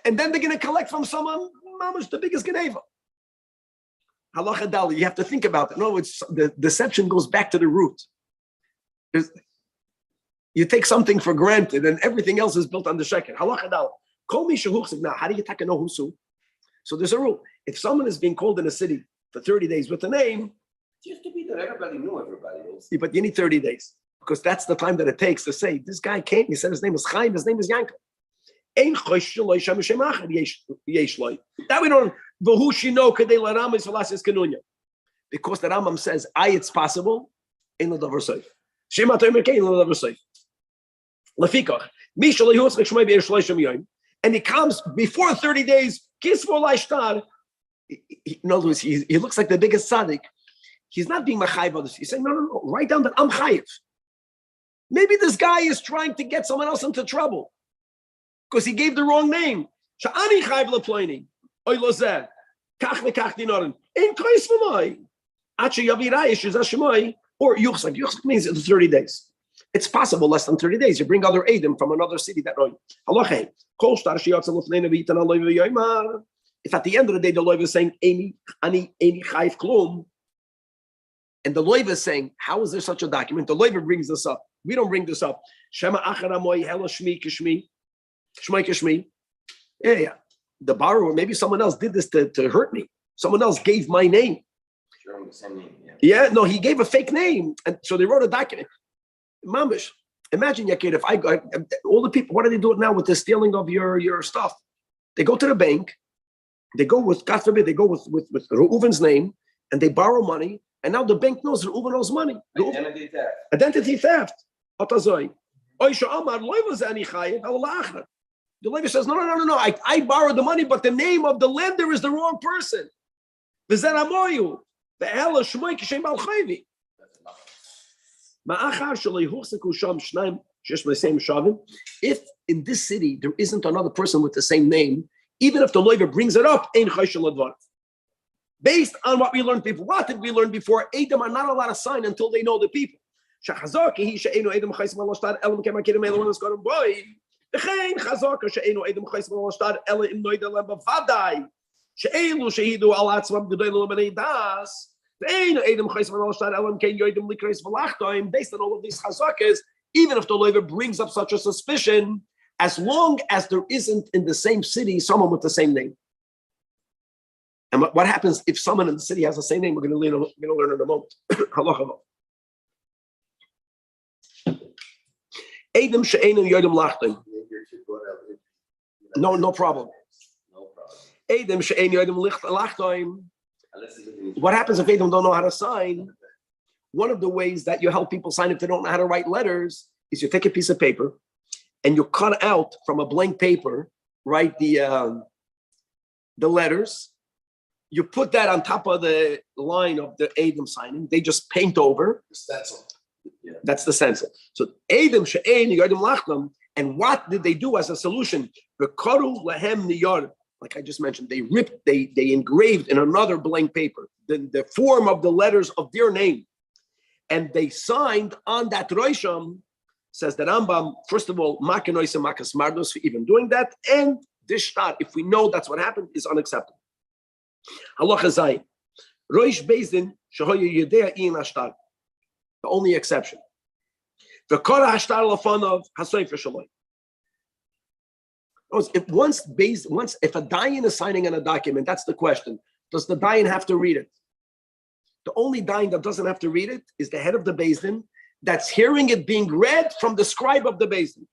and then they're going to collect from someone, mamash, the biggest geneva. Halacha dali, you have to think about it. In other words, the deception goes back to the root. You take something for granted and everything else is built on the sheker. Halacha dali. Call me shahuchzik. Now, how do you take a know who's who? So there's a rule. If someone is being called in a city for 30 days with a name, it used to be that everybody knew everybody else. but you need 30 days because that's the time that it takes to say, this guy came, he said his name is Chaim, his name is Yankov. That we don't, because the Rambam says, it's possible, and he comes before 30 days, in other words, he looks like the biggest tzaddik. He's not being machayiv others. He's saying, no, write down that I'm chayiv. Maybe this guy is trying to get someone else into trouble because he gave the wrong name. Sha'ani chayiv leploni, oy lozeh, kach v'kach dinarim, ein kois v'mai, ache yavirayis shizah or yuchsak. Yuchsak means 30 days. It's possible less than 30 days. You bring other Edom from another city that know. Halachei, kol shtar sheyatzel lefnei v'yitan aloy v'yoymar. If at the end of the day the loiv is saying ani chayiv klum, and the loiv is saying, how is there such a document? The loiv brings this up. We don't bring this up. Shema acharamoy helo shmi kishmi, shmai kishmi. Yeah. The borrower, maybe someone else did this to hurt me. Someone else gave my name. Sure, the same name. Yeah, no, he gave a fake name, and so they wrote a document. Mamish, imagine, Yakir, if all the people, what do they do now with the stealing of your stuff? They go to the bank, they go with, God forbid, they go with Reuven's name, and they borrow money, and now the bank knows Reuven owes money. Identity theft. Identity theft. Otazoi. The lawyer says, no. I borrowed the money, but the name of the lender is the wrong person. If in this city there isn't another person with the same name, even if the lawyer brings it up, based on what we learned before. What did we learn before? Edom are not allowed to sign until they know the people. Based on all of these chazakas, even if the lawyer brings up such a suspicion, as long as there isn't in the same city someone with the same name. And what happens if someone in the city has the same name? We're going to learn in a moment. No problem. What happens if Edom don't know how to sign? One of the ways that you help people sign if they don't know how to write letters is you take a piece of paper and you cut out from a blank paper, write the letters. You put that on top of the line of the Edom signing. They just paint over. The stencil. Yeah. That's the stencil. So Edom she'ein yodim lachtam. And what did they do as a solution? V'karu lahem niyar like I just mentioned, they engraved in another blank paper the form of the letters of their name. And they signed on that Roisham, says the Rambam, first of all, Makanoisa Makas Mardos for even doing that. And this shtar, if we know that's what happened, is unacceptable. Halacha Zayin. Roish Bezdin, Shahoya Yedea Ian Ashtar. The only exception. The Kora Ashtar Lafanov, Hasoy for Shaloi. If a dayan is signing on a document, that's the question. Does the dayan have to read it? The only dayan that doesn't have to read it is the head of the Beis Din that's hearing it being read from the scribe of the Beis Din.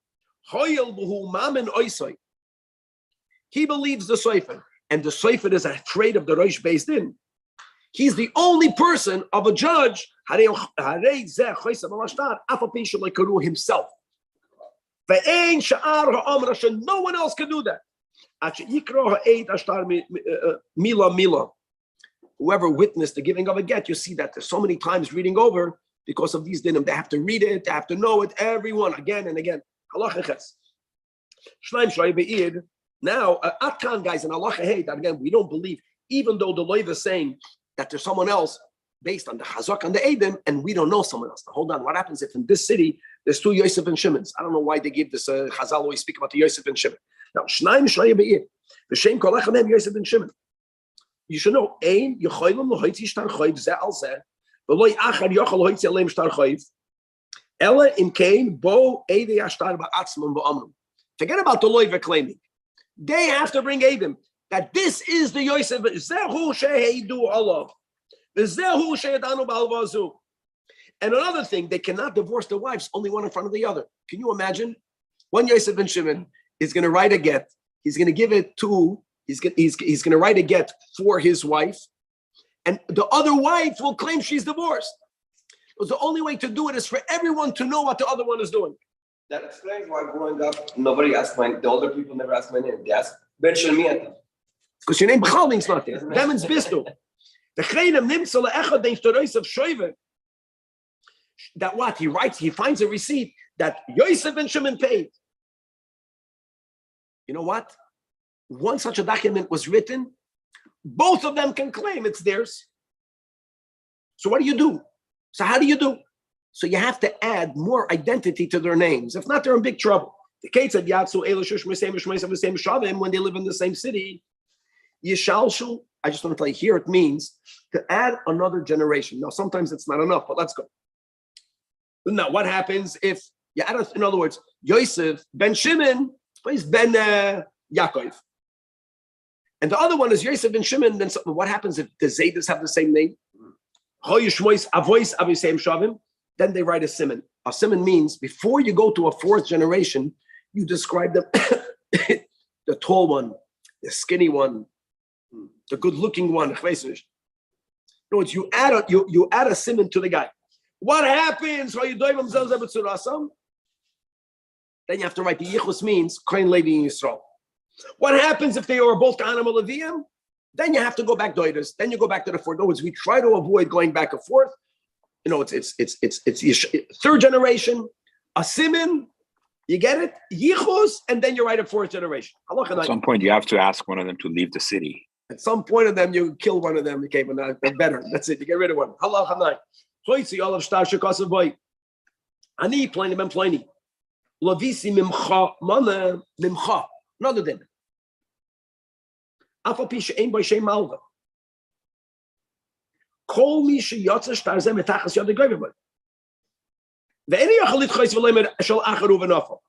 He believes the Sofer, and the Sofer is afraid of the Rosh Beis Din. He's the only person of a judge himself. No one else can do that. Whoever witnessed the giving of a get, you see that there's so many times reading over because of these dinim. They have to read it, they have to know it, everyone again and again. Now, Atkan guys, and Allah that again, we don't believe, even though the Loiv is saying that there's someone else based on the Chazak and the Eidim, and we don't know someone else. Now, hold on, what happens if in this city there's two Yosef and Shimons? I don't know why they give this Chazal always speak about the Yosef and Shimon. Now, Shnaim Shloya Be'ir, V'shem Kol Echem Yosef and Shimon. You should know, Ein Yecholim Lohoitzi Shtar Choiv Zeh Al Zeh, V'loi Achar Yochol Lohoitzi Aleim Shtar Choiv, Ela Im Kein Bo Eidei Ashtar Ba'atzmon Ba'amrum. Forget about the Loiva claiming. They have to bring Eidim that this is the Yosef. Zehu Sheheidu Allah. Zehu Shehedanu Ba'alvazu. And another thing, they cannot divorce their wives, only one in front of the other. Can you imagine? One Yosef ben Shimon is going to write a get. He's going to give it to, he's going to write a get for his wife. And the other wife will claim she's divorced. So the only way to do it is for everyone to know what the other one is doing. That explains why growing up, nobody asked the older people never asked my name. They asked Ben Shalmiata. Because your name B'chal means nothing. That means Bistu. That what? He writes, he finds a receipt that Yosef ben Shimon paid. You know what? Once such a document was written, both of them can claim it's theirs. So what do you do? So how do you do? So you have to add more identity to their names. If not, they're in big trouble. The case of Yatsu, when they live in the same city, Yishalshu, I just want to tell you, here it means to add another generation. Now, sometimes it's not enough, but let's go. Now, what happens if you add, in other words, Yosef, Ben Shimon, is Ben Yaakov. And the other one is Yosef Ben Shimon, then what happens if the Zaydas have the same name? Then they write a simon. A simon means before you go to a fourth generation, you describe them, the tall one, the skinny one, the good-looking one. In other words, you add a simon to the guy. What happens? Then you have to write the yichus means Kohen Levi and Yisrael. What happens if they are both Kahanim or Leviim? Then you have to go back doidas. Then you go back to the fourth. In other words, we try to avoid going back and forth. You know, it's third generation, a simon, you get it, yichus, and then you write a fourth generation. At some point, you have to ask one of them to leave the city. At some point of them, you kill one of them. Okay, but better. That's it. You get rid of one. Halachanai. Choitzi olav shtar shekasav boy. Ani pliny ben pliny. Lavisi mimcha mana mimcha. Another din. Afal pisha ein by shem malva. Kol mi sheyatza shtar zeh metachas yad greiver boy. Ve'eni yachalit choitz v'leimer shel acharu v'nafal.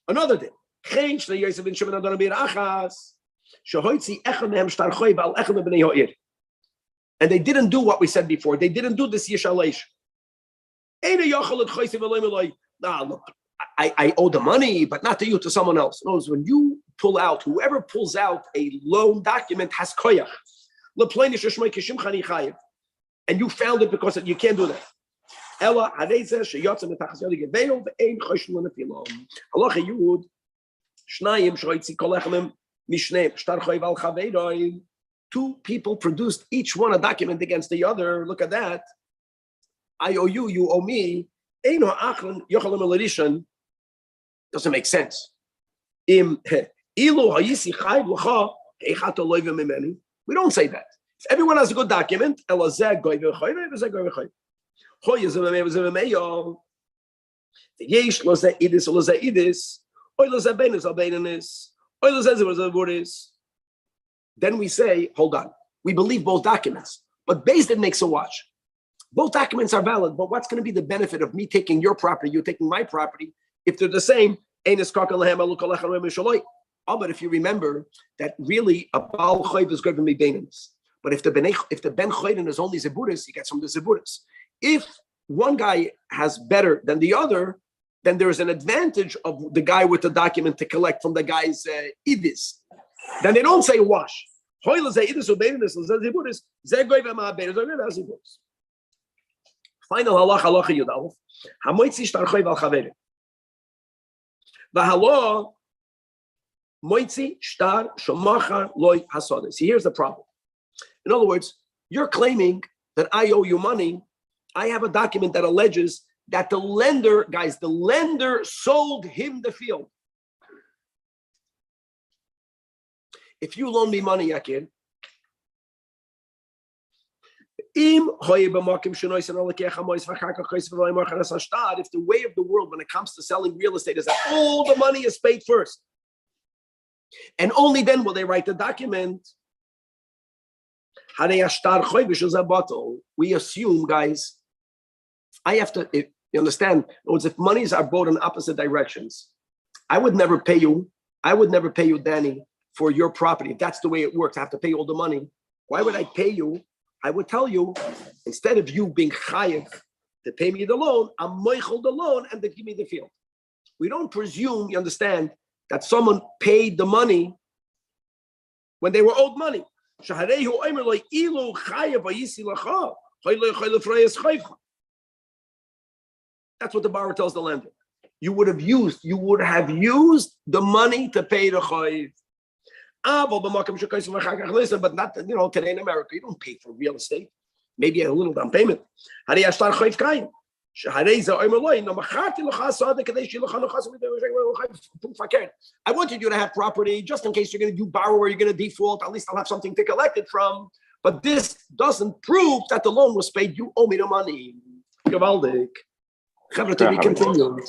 Another din. Chen shnei Yosef ben Shimon adon bir achas. Shehoitzi echad mehem shtar choy ba'al echad mebnei ha'ir. And they didn't do what we said before. They didn't do this yishalesh. Look, I owe the money, but not to you, to someone else. No, when you pull out, whoever pulls out a loan document has koyach. And you found it because you can't do that. Two people produced each one a document against the other. Look at that. I owe you, you owe me. Doesn't make sense. We don't say that. If everyone has a good document, then we say, hold on, we believe both documents, but Beis Din makes a watch. Both documents are valid, but what's going to be the benefit of me taking your property, you taking my property, if they're the same? But if you remember that really a Baal Chayv is going to be Beininus. But if the Ben Chayvin is only Zeburis, he gets from the Zeburis. If one guy has better than the other, then there's an advantage of the guy with the document to collect from the guy's Idis. Then they don't say wash. Final halacha yudalef. Hamoitzi shtar chayv al chaveri. V'halo moitzi shtar shomachar loy hasodes. See, here's the problem. In other words, you're claiming that I owe you money. I have a document that alleges that the lender sold him the field. If you loan me money, Yakir, if the way of the world when it comes to selling real estate is that all the money is paid first, and only then will they write the document, we assume, guys, I have to, if you understand, if monies are bought in opposite directions, I would never pay you, Danny, for your property. If that's the way it works, I have to pay you all the money. Why would I pay you? I would tell you, instead of you being chayiv to pay me the loan, I'm moichel the loan and they give me the field. We don't presume, you understand, that someone paid the money when they were owed money. That's what the borrower tells the lender. You would have used the money to pay the chayiv. But not, today in America, you don't pay for real estate. Maybe a little down payment. I wanted you to have property just in case you're going to do borrow or you're going to default. At least I'll have something to collect it from. But this doesn't prove that the loan was paid. You owe me the money. Gewaldig. To be continued.